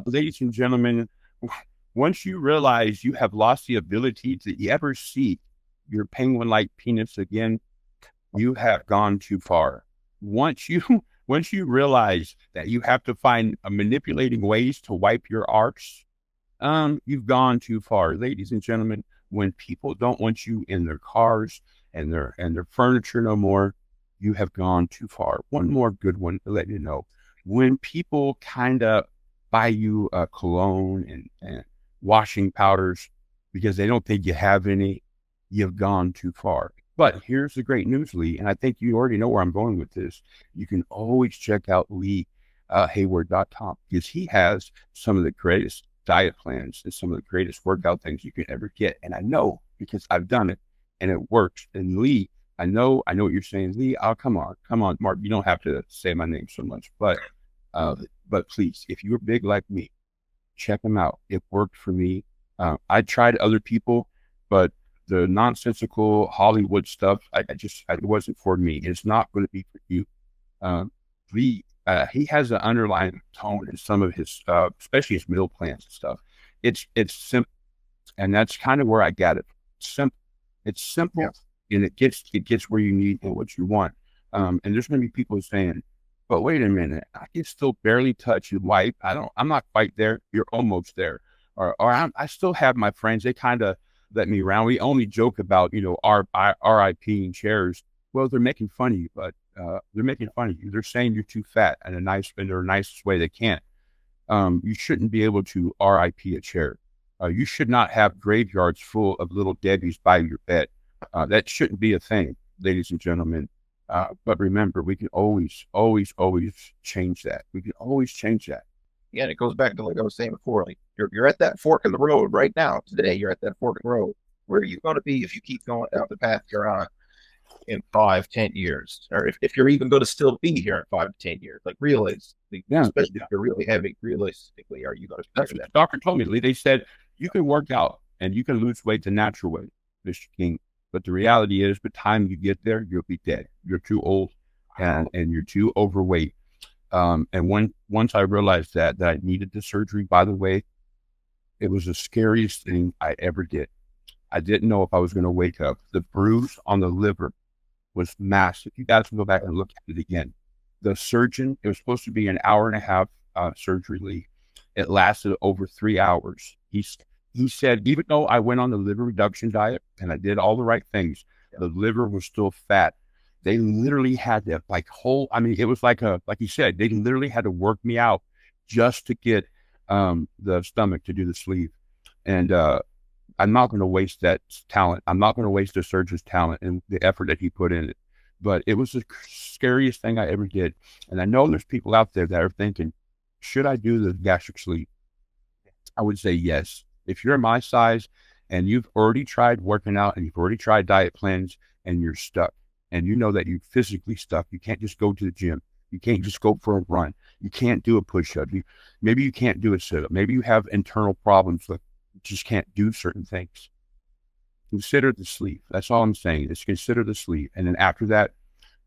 S1: Ladies and gentlemen, once you realize you have lost the ability to ever see your penguin-like penis again, you have gone too far. Once you realize that you have to find manipulating ways to wipe your arcs, you've gone too far. Ladies and gentlemen, when people don't want you in their cars and their furniture no more, you have gone too far. One more good one to let you know. When people kind of buy you cologne and washing powders because they don't think you have any, you've gone too far. But here's the great news, Lee, and I think you already know where I'm going with this. You can always check out Hayward.com, because he has some of the greatest diet plans and some of the greatest workout things you can ever get. And I know, because I've done it and it works. And Lee, I know what you're saying, Lee. Oh, come on, Mark. You don't have to say my name so much, but please, if you're big like me, check him out. It worked for me. I tried other people, but the nonsensical Hollywood stuff, it wasn't for me. It's not going to be for you. He has an underlying tone in some of his, especially his meal plans and stuff. It's simple, and that's kind of where I got it. Simple. It's simple, and it gets where you need and what you want. And there's going to be people saying, "But wait a minute, I can still barely touch and wipe. I'm not quite there. You're almost there." Or I still have my friends. They kind of let me around. We only joke about, our RIP chairs. Well, they're making fun of you, but they're making fun of you. They're saying you're too fat in the nicest way they can. You shouldn't be able to RIP a chair. You should not have graveyards full of little Debbies by your bed. That shouldn't be a thing, ladies and gentlemen. But remember, we can always change that. We can always change that.
S4: Yeah, and it goes back to, like I was saying before, like you're at that fork in the road right now. Today, you're at that fork in the road. Where are you going to be if you keep going down the path you're on in 5-10 years? Or if you're even going to still be here in 5 to 10 years? Like, realistically, especially if you're really heavy, realistically, are you going to
S1: That's what the doctor told me, Lee. They said, you can work out and you can lose weight the natural way, Mr. King. But the reality is, by the time you get there, you'll be dead. You're too old and you're too overweight. And once I realized that I needed the surgery, by the way, it was the scariest thing I ever did. I didn't know if I was going to wake up. The bruise on the liver was massive. You guys can go back and look at it again. The surgeon, it was supposed to be an hour and a half surgery, Lee. It lasted over 3 hours. He said, even though I went on the liver reduction diet and I did all the right things, the liver was still fat. They literally had to it was like you said, they literally had to work me out just to get the stomach to do the sleeve. And I'm not going to waste that talent. I'm not going to waste the surgeon's talent and the effort that he put in it. But it was the scariest thing I ever did. And I know there's people out there that are thinking, should I do the gastric sleeve? I would say yes. If you're my size and you've already tried working out and you've already tried diet plans and you're stuck, and you know that you're physically stuck, you can't just go to the gym. You can't just go for a run. You can't do a push-up. Maybe you can't do a sit-up. Maybe you have internal problems that you just can't do certain things. Consider the sleeve. That's all I'm saying, is consider the sleeve. And then after that,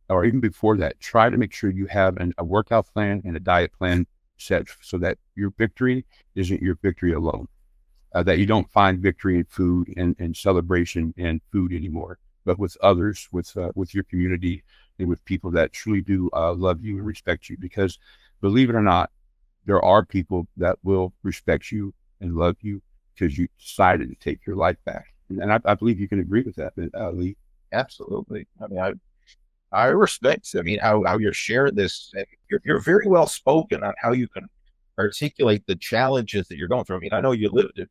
S1: or even before that, try to make sure you have a workout plan and a diet plan set so that your victory isn't your victory alone. That you don't find victory in food and celebration in food anymore, but with others, with your community, and with people that truly do love you and respect you. Because believe it or not, there are people that will respect you and love you because you decided to take your life back. And I believe you can agree with that, Lee.
S4: Absolutely. I mean, I respect, how you're sharing this. You're very well spoken on how you can articulate the challenges that you're going through. I mean, I know you lived it,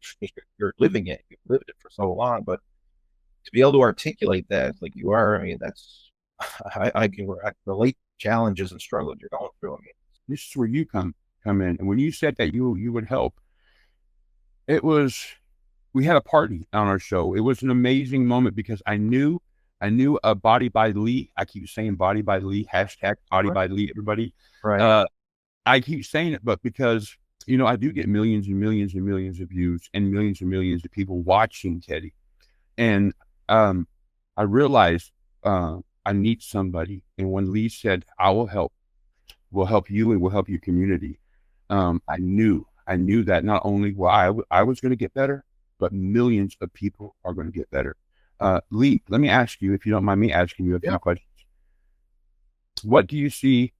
S4: you're living it, you've lived it for so long, but to be able to articulate that like you are, that's, I can relate challenges and struggles you're going through.
S1: This is where you come in. And when you said that you would help, we had a party on our show. It was an amazing moment because I knew a Body by Lee. I keep saying Body by Lee, hashtag Body by Lee, everybody.
S4: Right.
S1: I keep saying it, but because, I do get millions and millions and millions of views and millions of people watching Teddy. And I realized I need somebody. And when Lee said, I will help, we'll help you and we'll help your community. I knew that not only I was going to get better, but millions of people are going to get better. Lee, let me ask you, if you don't mind me asking you a few questions. What do you see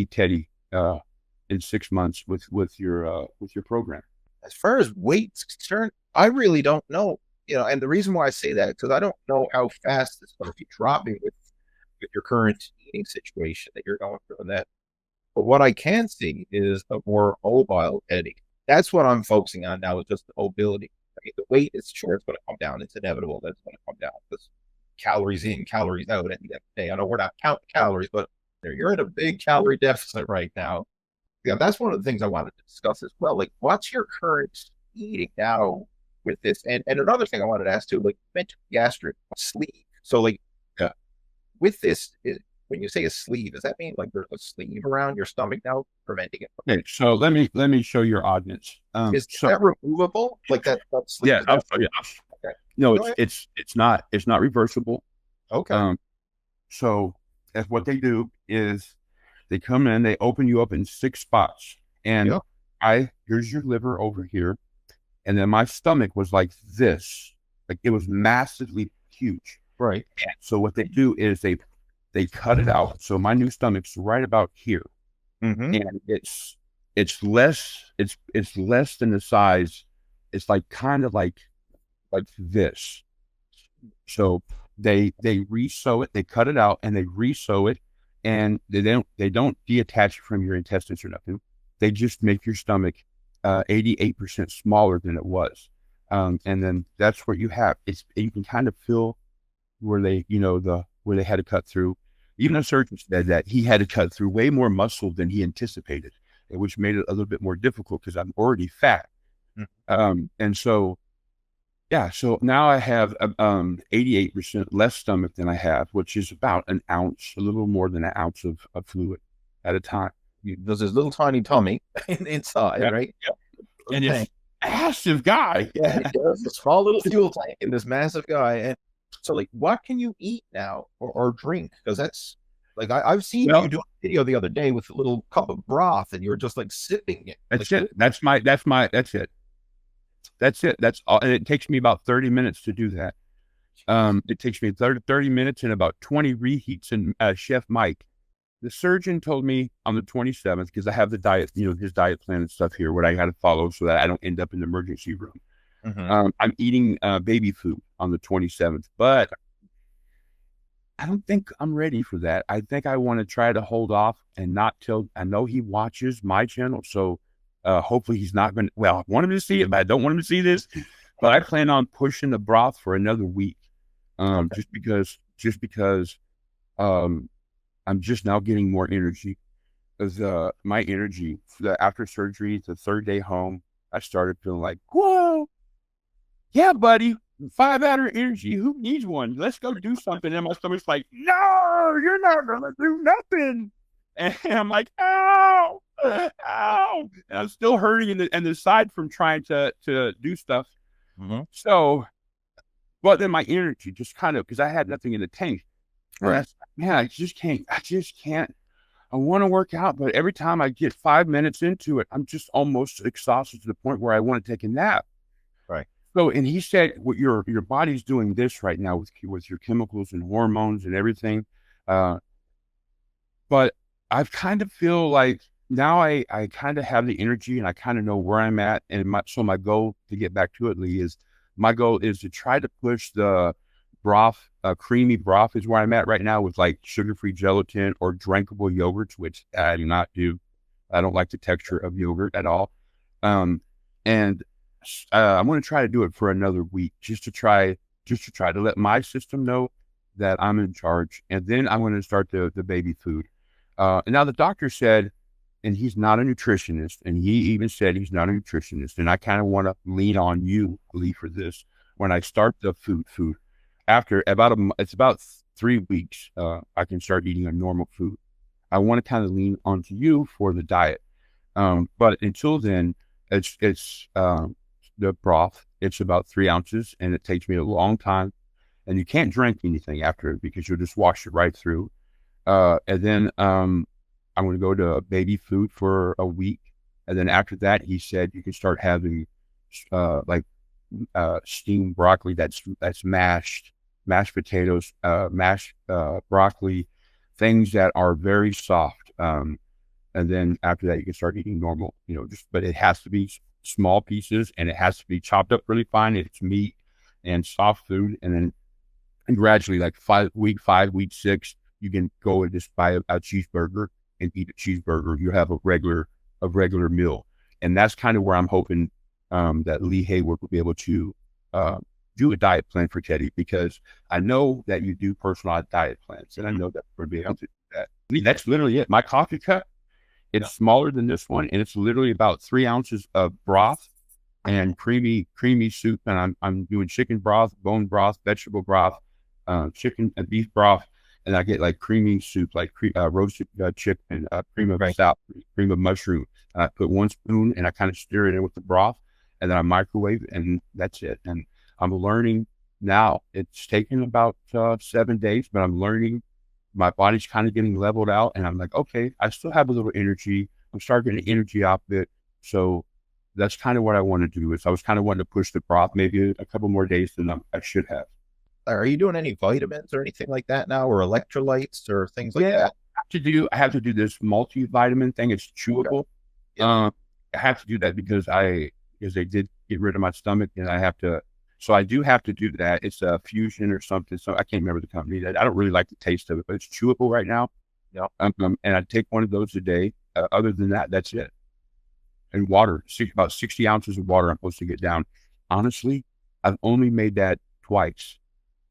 S1: Teddy in 6 months with your program?
S4: As far as weight's concerned, I really don't know. And the reason why I say that, because I don't know how fast it's going to be dropping with your current eating situation that you're going through and that. But what I can see is a more mobile Teddy. That's what I'm focusing on now, is just the mobility. The weight is sure it's going to come down. It's inevitable that it's going to come down because calories in, calories out at the end of the day. I know we're not counting calories, but you're in a big calorie deficit right now. Yeah, that's one of the things I wanted to discuss as well. Like, what's your current eating now with this? And another thing I wanted to ask too, like, you mentioned gastric sleeve. So, like, with this, when you say a sleeve, does that mean like there's a sleeve around your stomach now preventing it?
S1: Okay, so let me show your audience.
S4: Is that removable? Like that sleeve?
S1: Yeah, yeah.
S4: Okay.
S1: No, it's not reversible.
S4: Okay.
S1: So what they do is they come in, they open you up in 6 spots, and here's your liver over here, and then my stomach was like this, like it was massively huge.
S4: Right.
S1: And so what they do is they cut it out. So my new stomach's right about here, and it's less than the size. It's like kind of like this. So they re-sew it, they cut it out, and they re-sew it, and they don't detach it from your intestines or nothing. They just make your stomach 88% smaller than it was, and then that's what you have. You can kind of feel where they where they had to cut through. Even a surgeon said that he had to cut through way more muscle than he anticipated, which made it a little bit more difficult because I'm already fat. And so now I have 88% less stomach than I have, which is about an ounce, a little more than an ounce of fluid at a time.
S4: There's this little tiny tummy inside, right?
S1: Yeah. And it's a massive guy.
S4: Yeah, a small little fuel tank in this massive guy. And so, like, what can you eat now or drink? Because that's like I've seen you do a video the other day with a little cup of broth, and you're just like sipping it.
S1: That's it. That's it. That's all. And it takes me about 30 minutes to do that. It takes me 30 minutes and about 20 reheats. And Chef Mike, the surgeon, told me on the 27th, because I have the diet, his diet plan and stuff here, what I got to follow so that I don't end up in the emergency room. I'm eating baby food on the 27th, but I don't think I'm ready for that. I think I want to try to hold off and not till I know he watches my channel. So hopefully he's not going to, I want him to see it, but I don't want him to see this. But I plan on pushing the broth for another week. Just because I'm just now getting more energy. Because my energy after surgery, the 3rd day home, I started feeling like, whoa, yeah, buddy, 5-hour energy. Who needs one? Let's go do something. And my stomach's like, no, you're not gonna do nothing. And I'm like, ow, ow. And I'm still hurting in the side from trying to do stuff. So, but then my energy just kind of, because I had nothing in the tank. Right. I just can't. I want to work out, but every time I get 5 minutes into it, I'm just almost exhausted to the point where I want to take a nap.
S4: Right.
S1: So, and he said, what your body's doing this right now with your chemicals and hormones and everything. But I kind of feel like now I kind of have the energy and I kind of know where I'm at. And my goal, to get back to it, Lee, my goal is to try to push the broth, creamy broth is where I'm at right now with like sugar-free gelatin or drinkable yogurts, which I do not do. I don't like the texture of yogurt at all. And I'm going to try to do it for another week just to try to let my system know that I'm in charge. And then I'm going to start the baby food. And now the doctor said, and he's not a nutritionist, and he even said he's not a nutritionist. And I kind of want to lean on you, Lee, for this. When I start the food, after it's about 3 weeks, I can start eating a normal food. I want to kind of lean onto you for the diet. But until then, it's the broth. It's about 3 ounces, and it takes me a long time. And you can't drink anything after it because you'll just wash it right through. And then I'm going to go to baby food for a week. And then after that, he said you can start having steamed broccoli that's mashed potatoes, mashed broccoli, things that are very soft. And then after that, you can start eating normal, but it has to be small pieces and it has to be chopped up really fine. It's meat and soft food. And then gradually, like week 5, week 6, you can go and just buy a cheeseburger and eat a cheeseburger. You have a regular meal. And that's kind of where I'm hoping that Lee Hayward will be able to do a diet plan for Teddy, because I know that you do personalized diet plans, and I know that we're being able to do that. I mean, that's literally it. My coffee cup, it's smaller than this one, and it's literally about 3 ounces of broth and creamy soup. And I'm doing chicken broth, bone broth, vegetable broth, chicken and beef broth, and I get like creamy soup, like roasted chicken, cream of salt, cream of mushroom. And I put 1 spoon and I kind of stir it in with the broth, and then I microwave it, and that's it. And I'm learning now. It's taken about 7 days, but I'm learning. My body's kind of getting leveled out, and I'm like, okay, I still have a little energy. I'm starting getting energy off it. So that's kind of what I want to do. Is I was kind of wanting to push the broth maybe a couple more days than I should have.
S4: Are you doing any vitamins or anything like that now, or electrolytes or things like that?
S1: I have to do this multivitamin thing. It's chewable. I have to do that because they did get rid of my stomach, and I have to. So I do have to do that. It's a Fusion or something. So I can't remember the company. I don't really like the taste of it, but it's chewable right now.
S4: Yeah.
S1: And I take one of those a day. Other than that, that's it. And water, about 60 ounces of water I'm supposed to get down. Honestly, I've only made that twice.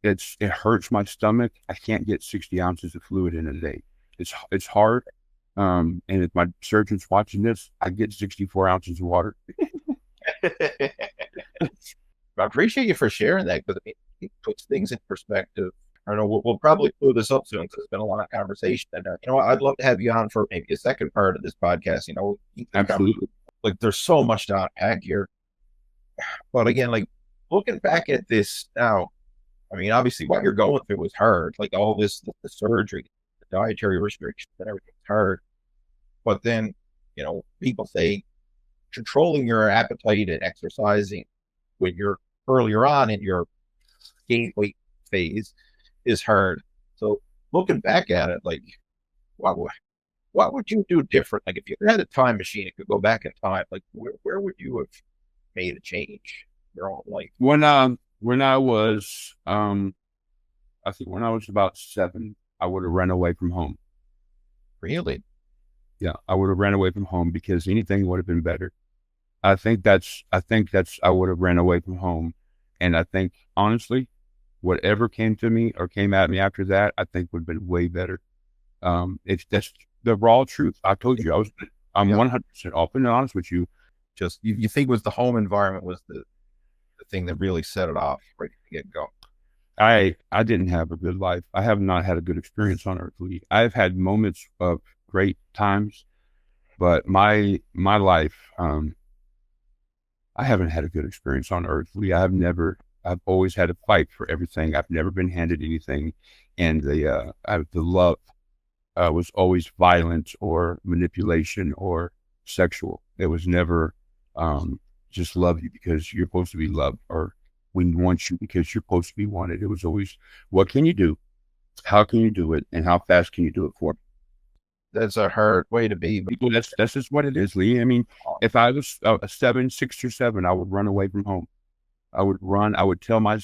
S1: It hurts my stomach. I can't get 60 ounces of fluid in a day. It's hard. And if my surgeon's watching this, I get 64 ounces of water.
S4: I appreciate you for sharing that, because it puts things in perspective. I know we'll probably blow this up soon, because it's been a lot of conversation. And I'd love to have you on for maybe a second part of this podcast.
S1: Absolutely.
S4: Like, there's so much to unpack here. But again, like, looking back at this now, I mean, obviously what you're going through was hard. Like, all this, the surgery, the dietary restrictions, and everything's hard. But then, people say controlling your appetite and exercising when you're earlier on in your gain weight phase is hard. So looking back at it, like, what would you do different? Like, if you had a time machine, it could go back in time, like, where would you have made a change in your own life?
S1: When I was I think when I was about 7, I would have run away from home.
S4: Really?
S1: Yeah, I would have ran away from home, because anything would have been better. I think I would have ran away from home. And I think, honestly, whatever came to me or came at me after that, I think would have been way better. That's the raw truth. I told you, I'm 100% open and honest with you.
S4: Just, you think it was the home environment was the thing that really set it off right to get going?
S1: I didn't have a good life. I have not had a good experience on Earth. I've had moments of great times, but my life, I haven't had a good experience on Earth. I've always had to fight for everything. I've never been handed anything. And the love was always violent or manipulation or sexual. It was never just love you because you're supposed to be loved, or we want you because you're supposed to be wanted. It was always, what can you do? How can you do it? And how fast can you do it for me?
S4: That's a hard way to be.
S1: Well, that's just what it is, Lee. I mean, if I was 6 or 7, I would run away from home. I would run. I would tell my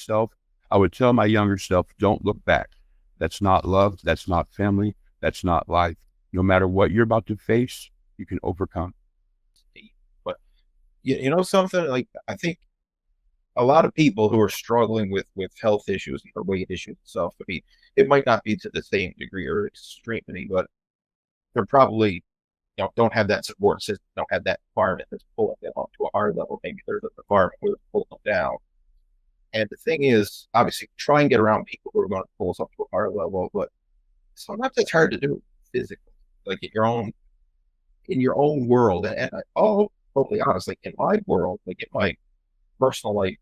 S1: younger self, don't look back. That's not love. That's not family. That's not life. No matter what you're about to face, you can overcome.
S4: But something, like, I think a lot of people who are struggling with health issues or weight issues and stuff, I mean, it might not be to the same degree or extremity, but they're probably, don't have that support system, don't have that environment that's pulling them up to a hard level. Maybe there's an environment where they're pulling them down. And the thing is, obviously, try and get around people who are going to pull us up to a higher level, but sometimes it's hard to do physically, like in your own world. And totally honest, like in my world, like in my personal life,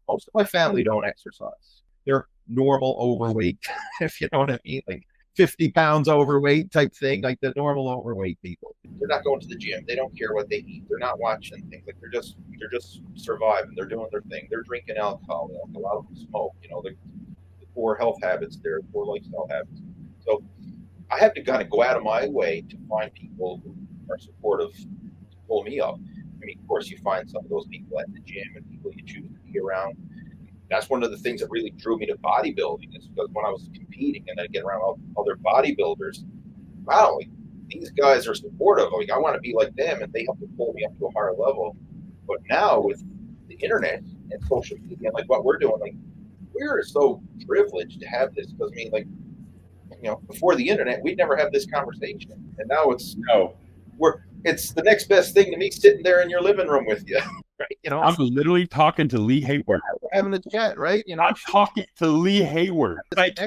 S4: most of my family don't exercise. They're normal overweight, if you know what I mean, like 50 pounds overweight type thing, like the normal overweight people. They're not going to the gym. They don't care what they eat. They're not watching things. Like, they're just surviving. They're doing their thing. They're drinking alcohol. A lot of them smoke. The poor health habits, their poor lifestyle habits. So I have to kind of go out of my way to find people who are supportive to pull me up. I mean, of course, you find some of those people at the gym and people you choose to be around. That's one of the things that really drew me to bodybuilding, is because when I was competing and I get around other bodybuilders, wow, like, these guys are supportive. Like, I want to be like them, and they help to pull me up to a higher level. But now with the internet
S3: and social media, like what we're doing, like we're so privileged to have this because I mean, like, you know, before the internet, we'd never have this conversation, and now it's the next best thing to me sitting there in your living room with you, right? You know,
S1: I'm literally talking to Lee Hayward.
S3: we're having a chat, right? You know,
S1: I'm talking to Lee Hayward. Like,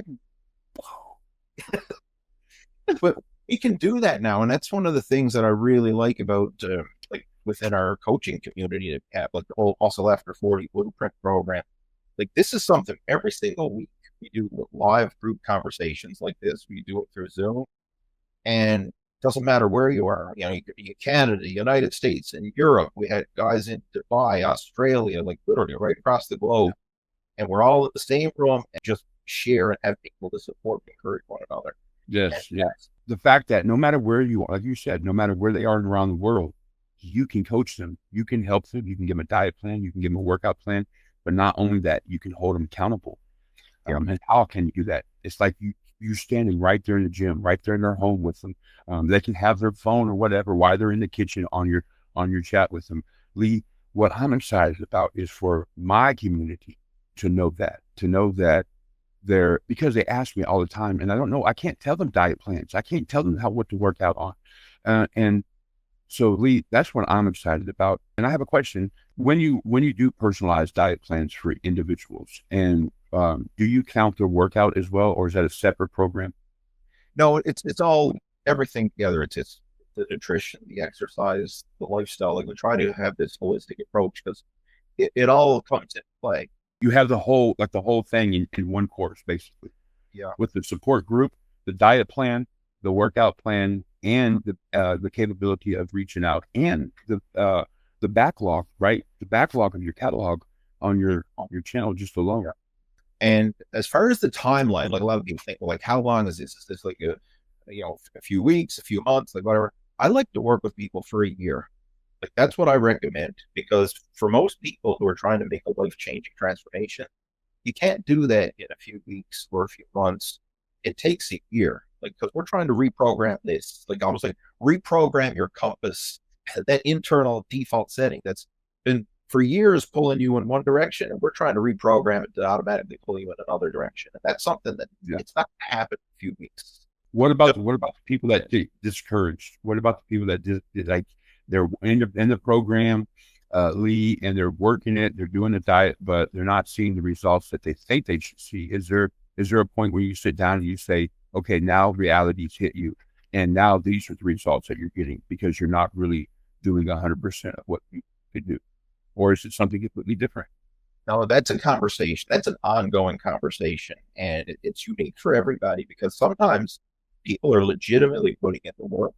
S4: but we can do that now, and that's one of the things that I really like about like within our coaching community that we have, like the whole Also After 40 Blueprint program. Like this is something every single week we do live group conversations like this. We do it through Zoom, and it doesn't matter where you are. You know, you could be in Canada, United States, and Europe. We had guys in Dubai, Australia, like literally right across the globe, and we're all in the same room and just share and have people to support and encourage one another.
S1: yes, yes. The fact that no matter where you are, like you said, no matter where they are around the world, you can coach them, you can help them, you can give them a diet plan, you can give them a workout plan, but not only that, you can hold them accountable. And how can you do that? It's like you standing right there in the gym, right there in their home with them. They can have their phone or whatever while they're in the kitchen on your chat with them. Lee, what I'm excited about is for my community to know that they're, because they ask me all the time, and I don't know, I can't tell them diet plans. I can't tell them what to work out on. And so Lee, that's what I'm excited about. And I have a question. When you do personalized diet plans for individuals, and do you count their workout as well, or is that a separate program?
S4: No, it's all everything together. It's the nutrition, the exercise, the lifestyle. Like we try to have this holistic approach because it all comes into play.
S1: You have the whole thing in one course, basically.
S4: Yeah.
S1: With the support group, the diet plan, the workout plan, and the capability of reaching out, and the backlog, right? The backlog of your catalog on your channel just alone.
S4: Yeah. And as far as the timeline, like a lot of people think, well, like how long is this? Is this like a few weeks, a few months, like whatever? I like to work with people for a year. Like that's what I recommend, because for most people who are trying to make a life-changing transformation, you can't do that in a few weeks or a few months. It takes a year, like, because we're trying to reprogram this, like almost like reprogram your compass, that internal default setting that's been for years pulling you in one direction, and we're trying to reprogram it to automatically pull you in another direction. And that's something that it's not going to happen in a few weeks.
S1: What about the people that discouraged? What about the people that did like they're in the program, Lee, and they're working it, they're doing the diet, but they're not seeing the results that they think they should see? Is there a point where you sit down and you say, okay, now reality's hit you, and now these are the results that you're getting because you're not really doing 100% of what you could do? Or is it something completely different?
S4: No, that's a conversation. That's an ongoing conversation, and it's unique for everybody because sometimes people are legitimately putting in the work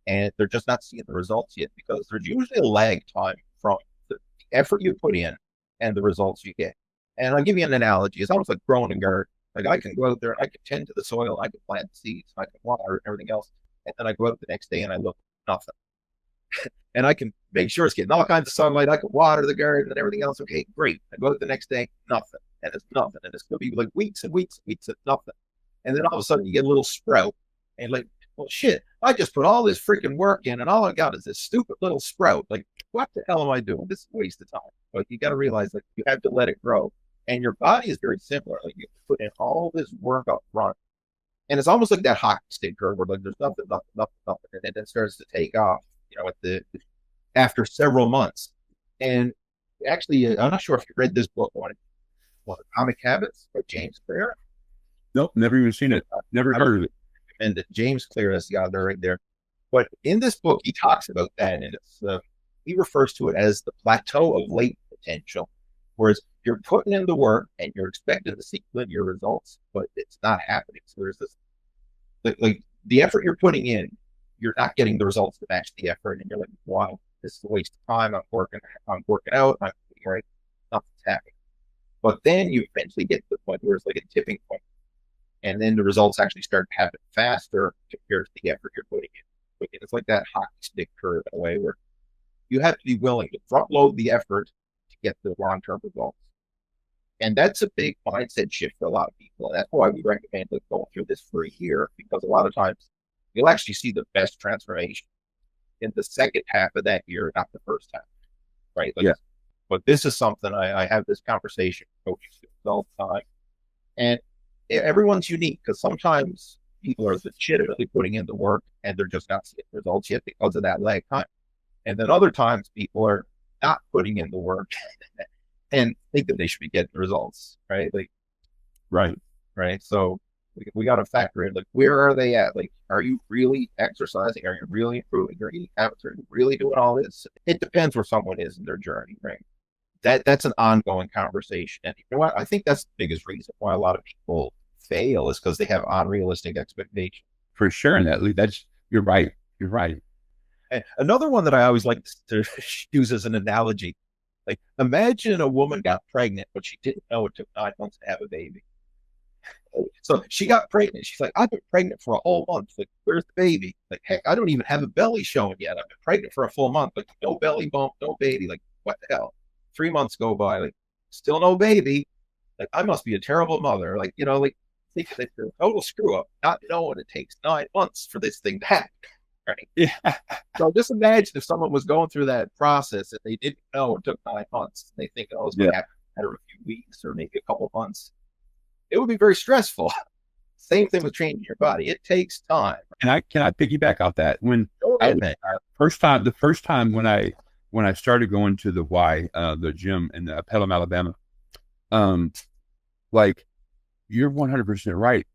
S4: and they're just not seeing the results yet, because there's usually a lag time from the effort you put in and the results you get. And I'll give you an analogy. It's almost like growing a garden. Like I can go out there, I can tend to the soil, I can plant seeds, I can water everything else, and then I go out the next day and I look, nothing. And I can make sure it's getting all kinds of sunlight. I can water the garden and everything else. Okay, great. I go out the next day, nothing. And it's nothing. And it's going to be like weeks and weeks and weeks of nothing. And then all of a sudden you get a little sprout. And like, well, shit, I just put all this freaking work in and all I got is this stupid little sprout. Like, what the hell am I doing? This is a waste of time. But you got to realize, like, you have to let it grow. And your body is very similar. Like, you put in all this work up front. And it's almost like that hockey stick curve where like there's nothing. And then it starts to take off, after several months. And actually, I'm not sure if you read this book on it. Atomic Habits by James Clear.
S1: Nope, never even seen it. Never heard of it.
S4: And James Clear is the author right there. But in this book, he talks about that, and he refers to it as the plateau of latent potential, whereas you're putting in the work and you're expecting to see linear results, but it's not happening. So there's this, like the effort you're putting in, you're not getting the results to match the effort, and you're like, wow, this is a waste of time. I'm working out, I'm right, nothing's happening. But then you eventually get to the point where it's like a tipping point. And then the results actually start to happen faster compared to the effort you're putting in. It's like that hockey stick curve in a way where you have to be willing to front load the effort to get the long-term results. And that's a big mindset shift for a lot of people. And that's why we recommend going through this for a year, because a lot of times you'll actually see the best transformation in the second half of that year, not the first half. Right? Like,
S1: yeah.
S4: But this is something I have this conversation with coaches all the time. And everyone's unique, because sometimes people are legitimately putting in the work and they're just not seeing results yet because of that lag time. And then other times people are not putting in the work and think that they should be getting results, right? Like, right. So we got to factor in, like, where are they at? Like, are you really exercising? Are you really improving your eating habits? Are you really doing all this? It depends where someone is in their journey, right? That's an ongoing conversation. And you know what? I think that's the biggest reason why a lot of people fail, is because they have unrealistic expectations.
S1: For sure. And that's, you're right. You're right.
S4: And another one that I always like to use as an analogy, like, imagine a woman got pregnant, but she didn't know it took 9 months to have a baby. So she got pregnant. She's like, I've been pregnant for a whole month. Like, where's the baby? Like, heck, I don't even have a belly showing yet. I've been pregnant for a full month, but no belly bump, no baby. Like, what the hell? 3 months go by, like, still no baby. Like, I must be a terrible mother. Like, you know, like, think that you're a total screw up, not knowing it takes 9 months for this thing to happen. Right?
S1: Yeah.
S4: So just imagine if someone was going through that process and they didn't know it took 9 months. They think, oh, it's going to happen in a few weeks or maybe a couple of months. It would be very stressful. Same thing with changing your body. It takes time.
S1: And can I piggyback off that? When the first time when I started going to the gym in Pelham, Alabama, like, you're 100% right.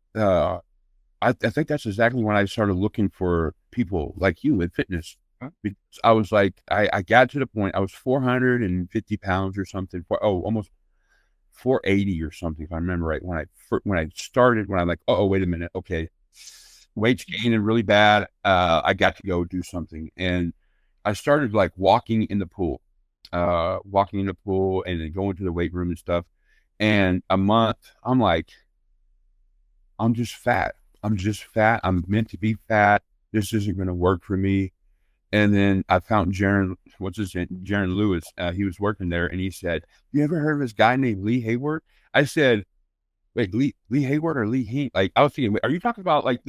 S1: I think that's exactly when I started looking for people like you in fitness. Because I was like, I got to the point, I was 450 pounds or something, almost 480 or something, if I remember right. When I started, when I'm like, oh, wait a minute, okay, weight's gaining really bad. I got to go do something, and I started like walking in the pool and then going to the weight room and stuff. And a month, I'm like, I'm just fat. I'm meant to be fat. This isn't going to work for me. And then I found Jaron Lewis. He was working there, and he said, you ever heard of this guy named Lee Hayward? I said, wait, Lee Hayward or Lee Hain? Like, I was thinking, wait, are you talking about like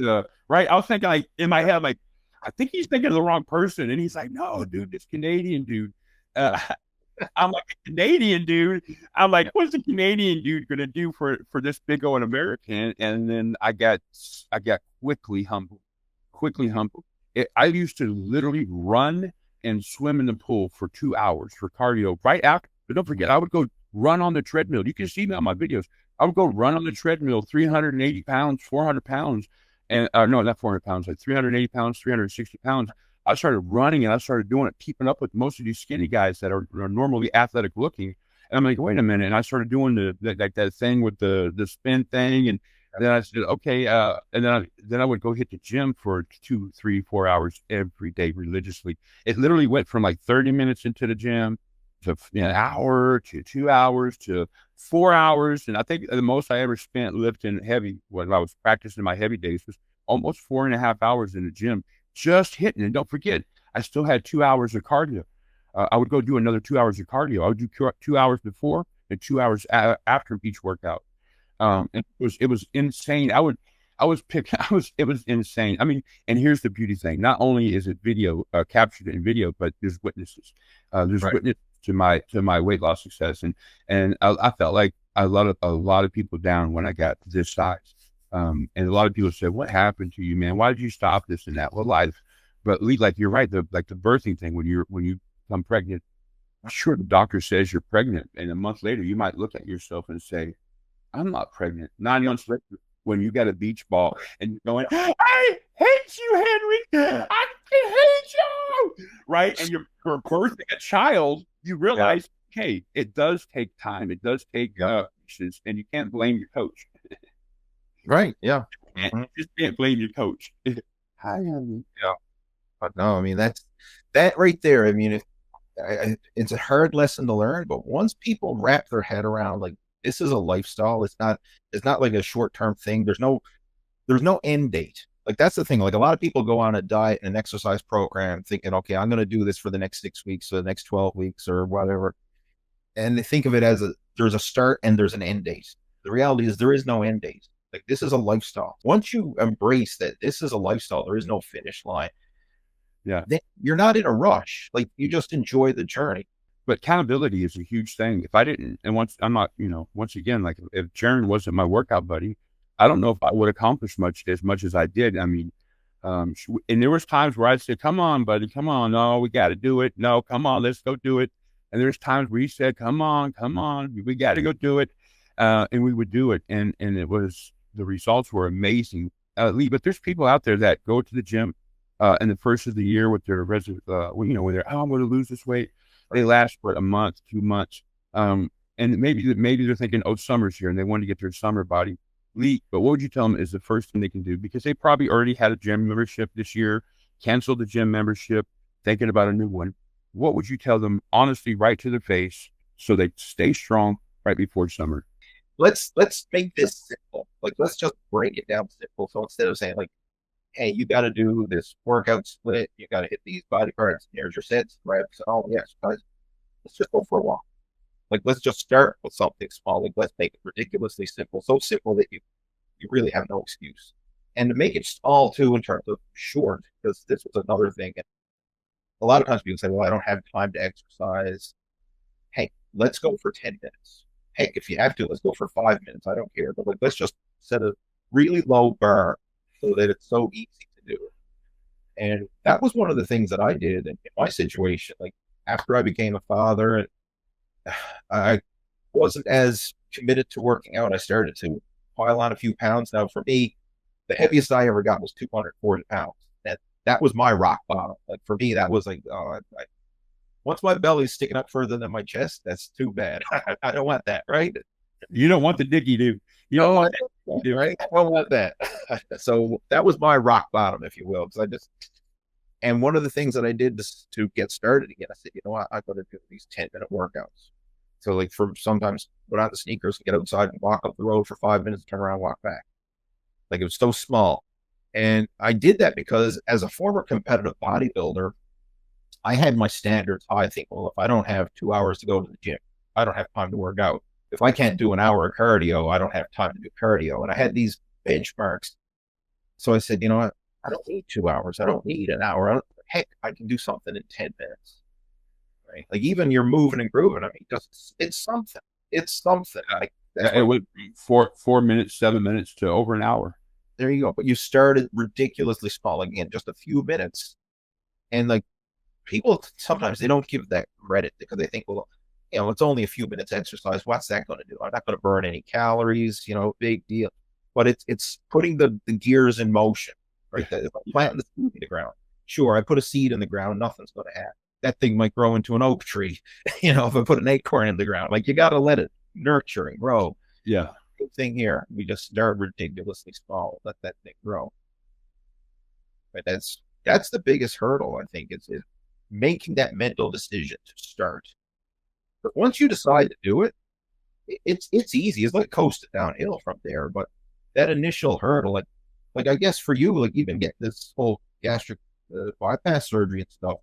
S1: right? I was thinking, like, in my head, like, I think he's thinking of the wrong person. And he's like, no, dude, this Canadian dude. I'm like, a Canadian dude. I'm like, what's the Canadian dude going to do for this big old American? And then I got quickly humbled. I used to literally run and swim in the pool for 2 hours for cardio right after. But don't forget, I would go run on the treadmill. You can see me on my videos. I would go run on the treadmill, 380 pounds, 400 pounds. And no, not 400 pounds, like 380 pounds, 360 pounds. I started running, and I started doing it, keeping up with most of these skinny guys that are normally athletic looking. And I'm like, wait a minute. And I started doing that thing with the spin thing. And then I said, okay. And then I would go hit the gym for 2, 3, 4 hours every day religiously. It literally went from like 30 minutes into the gym to an hour to 2 hours to 4 hours. And I think the most I ever spent lifting heavy when I was practicing my heavy days was almost 4.5 hours in the gym, just hitting. And don't forget, I still had 2 hours of cardio. I would go do another 2 hours of cardio. I would do 2 hours before and 2 hours after each workout. And it was insane. It was insane. I mean, and here's the beauty thing. Not only is it video, captured in video, but there's witnesses. There's witness to my weight loss success. And I felt like I let a lot of people down when I got this size. And a lot of people said, what happened to you, man? Why did you stop this and that? Well, life. But Lee, like, you're right. The birthing thing, when you become pregnant, sure, the doctor says you're pregnant, and a month later you might look at yourself and say, I'm not pregnant. 9 months later, when you got a beach ball and you're going, I hate you, Henry. I hate you. Right? And you're birthing a child, you realize, hey, it does take time. It does take patience, and you can't blame your coach.
S4: Right. Yeah.
S1: You just can't blame your coach.
S4: Yeah. But no, I mean, that right there. I mean, it's a hard lesson to learn, but once people wrap their head around, like, this is a lifestyle. It's not like a short-term thing. There's no end date. Like, that's the thing. Like, a lot of people go on a diet and an exercise program thinking, okay, I'm going to do this for the next 6 weeks or the next 12 weeks or whatever. And they think of it as there's a start and there's an end date. The reality is there is no end date. Like, this is a lifestyle. Once you embrace that this is a lifestyle, there is no finish line.
S1: Yeah.
S4: Then you're not in a rush. Like, you just enjoy the journey.
S1: But accountability is a huge thing. If I didn't, and once I'm not, once again, like if Jaron wasn't my workout buddy, I don't know if I would accomplish as much as I did. I mean, and there was times where I'd say, come on, buddy, come on. No, we got to do it. No, come on, let's go do it. And there's times where he said, come on, we got to go do it. And we would do it. And the results were amazing. But there's people out there that go to the gym in the first of the year with their, when they're, I'm going to lose this weight. They last for a month, 2 months. And maybe they're thinking, oh, summer's here and they want to get their summer body. But what would you tell them is the first thing they can do? Because they probably already had a gym membership this year, canceled the gym membership, thinking about a new one. What would you tell them honestly, right to their face, so they stay strong right before summer?
S3: Let's make this simple. Like, let's just break it down simple. So instead of saying like, hey, you got to do this workout split, you got to hit these body parts, here's your sets, reps, and all the exercise. Let's just go for a walk. Like, let's just start with something small. Like, let's make it ridiculously simple. So simple that you really have no excuse. And to make it small, too, in terms of short, because this was another thing. And a lot of times people say, well, I don't have time to exercise. Hey, let's go for 10 minutes. Heck, if you have to, let's go for 5 minutes. I don't care. But like, let's just set a really low bar so that it's so easy to do. And that was one of the things that I did in my situation. Like, after I became a father and I wasn't as committed to working out, I started to pile on a few pounds. Now, for me, the heaviest I ever got was 240 pounds. That was my rock bottom. Like, for me, that was like, once my belly's sticking up further than my chest, that's too bad. I don't want that, right?
S1: You don't want the dicky, dude. You don't want
S3: that, right? I don't want that. So that was my rock bottom, if you will. And one of the things that I did to get started again, I said, you know what, I've got to do these 10-minute workouts. So like, sometimes put on the sneakers, get outside and walk up the road for 5 minutes, turn around, walk back. Like, it was so small. And I did that because as a former competitive bodybuilder, I had my standards. I think, well, if I don't have 2 hours to go to the gym, I don't have time to work out. If I can't do an hour of cardio, I don't have time to do cardio. And I had these benchmarks. So I said, you know what? I don't need 2 hours. I don't need an hour. Heck, I can do something in 10 minutes. Right? Like, even you're moving and grooving. I mean, it's something. It's something.
S1: It would be 4 minutes, 7 minutes to over an hour.
S3: There you go. But you started ridiculously small, again, just a few minutes. And like, people sometimes they don't give that credit because they think, well, it's only a few minutes exercise. What's that going to do? I'm not going to burn any calories. Big deal. But it's putting the gears in motion. Right? If I plant the seed in the ground, sure, I put a seed in the ground, nothing's going to happen. That thing might grow into an oak tree. If I put an acorn in the ground, like, you got to let it nurture and grow.
S1: Yeah.
S3: Good thing here, we just start ridiculously small, let that thing grow. But that's the biggest hurdle, I think, is making that mental decision to start. But once you decide to do it, it's easy. It's like coasting downhill from there. But that initial hurdle, like I guess for you, like, even get this whole gastric bypass surgery and stuff,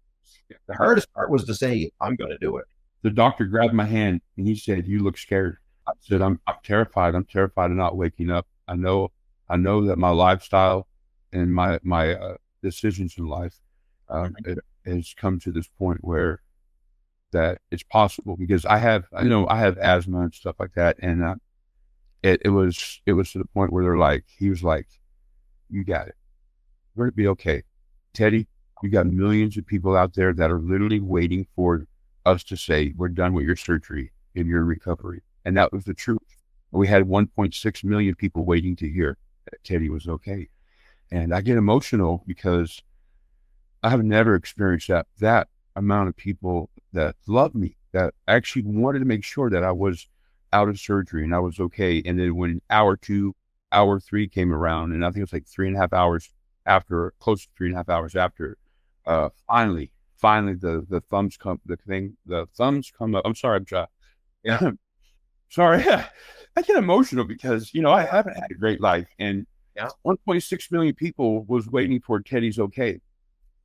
S3: the hardest part was to say, I'm going to do it.
S1: The doctor grabbed my hand and he said, you look scared. I said, I'm terrified. I'm terrified of not waking up. I know that my lifestyle and my decisions in life, it has come to this point where that it's possible, because I have asthma and stuff like that. And it was to the point where he was like, you got it. We're going to be okay. Teddy, you got millions of people out there that are literally waiting for us to say, we're done with your surgery and your recovery. And that was the truth. We had 1.6 million people waiting to hear that Teddy was okay. And I get emotional because I have never experienced that amount of people that love me, that actually wanted to make sure that I was out of surgery and I was okay. And then when hour 2, hour 3 came around, and I think it was like 3.5 hours after, close to 3.5 hours after, finally the thumbs come up. I'm sorry, I'm trying. Yeah. Sorry. I get emotional because, I haven't had a great life, and 1.6 million people was waiting for Teddy's okay.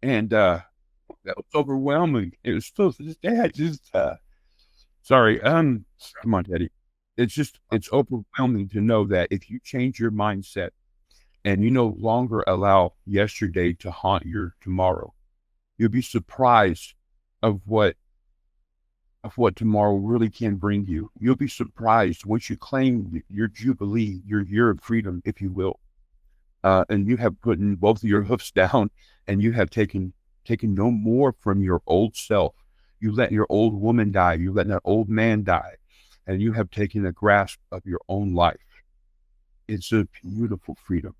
S1: And, that was overwhelming. It was still this day. Sorry. Come on, Teddy. It's overwhelming to know that if you change your mindset and you no longer allow yesterday to haunt your tomorrow, you'll be surprised of what of what tomorrow really can bring you. You'll be surprised once you claim your jubilee, your year of freedom, if you will. And you have put both of your hoofs down, and you have taken no more from your old self. You let your old woman die. You let that old man die, and you have taken a grasp of your own life. It's a beautiful freedom.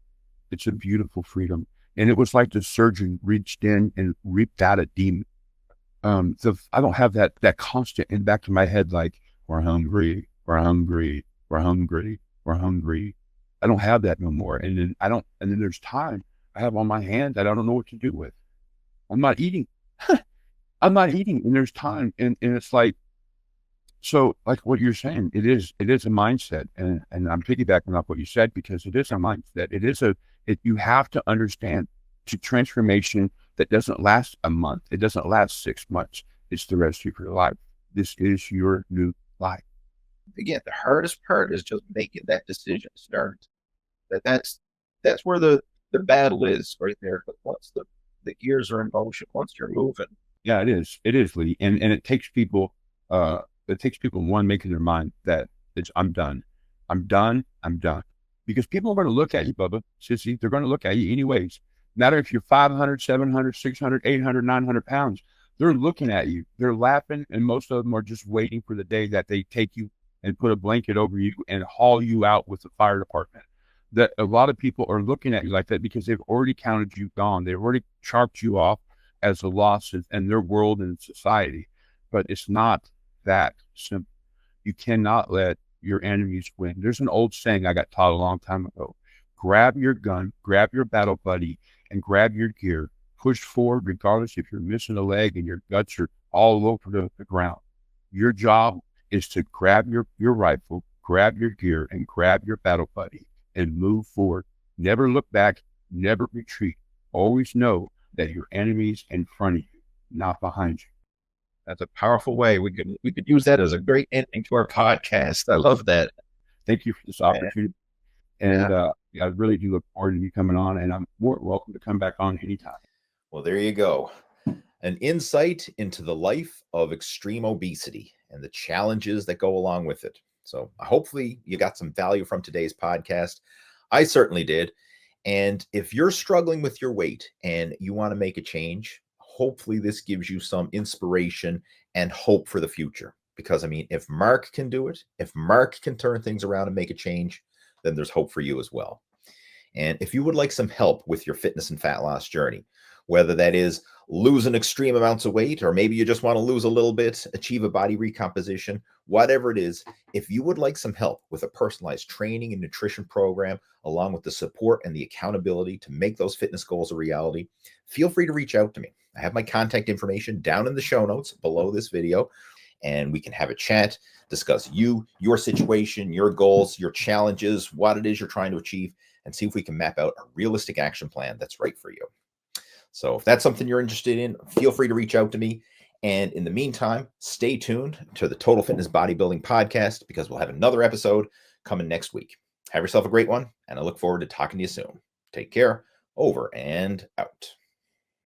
S1: It's a beautiful freedom. And it was like the surgeon reached in and ripped out a demon. I don't have that constant in the back of my head, like, we're hungry, we're hungry, we're hungry, we're hungry. I don't have that no more. And then there's time I have on my hands that I don't know what to do with. I'm not eating. I'm not eating. And there's time. And it's like, so like what you're saying, it is a mindset. And I'm piggybacking off what you said, because it is a mindset. You have to understand to transformation that doesn't last a month. It doesn't last 6 months. It's the rest of your life. This is your new life.
S4: Again, the hardest part is just making that decision start. That's where the battle is right there. But once the gears are in motion, once you're moving.
S1: Yeah, it is, Lee. And it takes people, one, making their mind that I'm done. Because people are going to look at you, Bubba, sissy. They're going to look at you anyways. No matter if you're 500, 700, 600, 800, 900 pounds, they're looking at you. They're laughing, and most of them are just waiting for the day that they take you and put a blanket over you and haul you out with the fire department. That a lot of people are looking at you like that because they've already counted you gone. They've already charted you off as a loss in their world and society. But it's not that simple. You cannot let your enemies win. There's an old saying I got taught a long time ago. Grab your gun, grab your battle buddy, and grab your gear. Push forward regardless if you're missing a leg and your guts are all over the ground. Your job is to grab your rifle, grab your gear, and grab your battle buddy and move forward. Never look back, never retreat. Always know that your enemy's in front of you, not behind you.
S4: That's a powerful way. We could use that as a great ending to our podcast. I love that.
S1: Thank you for this opportunity. And I really do look forward to you coming on, and I'm more welcome to come back on anytime.
S3: Well, there you go. An insight into the life of extreme obesity and the challenges that go along with it. So hopefully you got some value from today's podcast. I certainly did. And if you're struggling with your weight and you want to make a change, hopefully this gives you some inspiration and hope for the future. Because, I mean, if Mark can do it, if Mark can turn things around and make a change, then there's hope for you as well. And if you would like some help with your fitness and fat loss journey, whether that is losing extreme amounts of weight, or maybe you just want to lose a little bit, achieve a body recomposition, whatever it is, if you would like some help with a personalized training and nutrition program, along with the support and the accountability to make those fitness goals a reality, feel free to reach out to me. I have my contact information down in the show notes below this video, and we can have a chat, discuss you, your situation, your goals, your challenges, what it is you're trying to achieve, and see if we can map out a realistic action plan that's right for you. So if that's something you're interested in, feel free to reach out to me. And in the meantime, stay tuned to the Total Fitness Bodybuilding Podcast, because we'll have another episode coming next week. Have yourself a great one, and I look forward to talking to you soon. Take care. Over and out.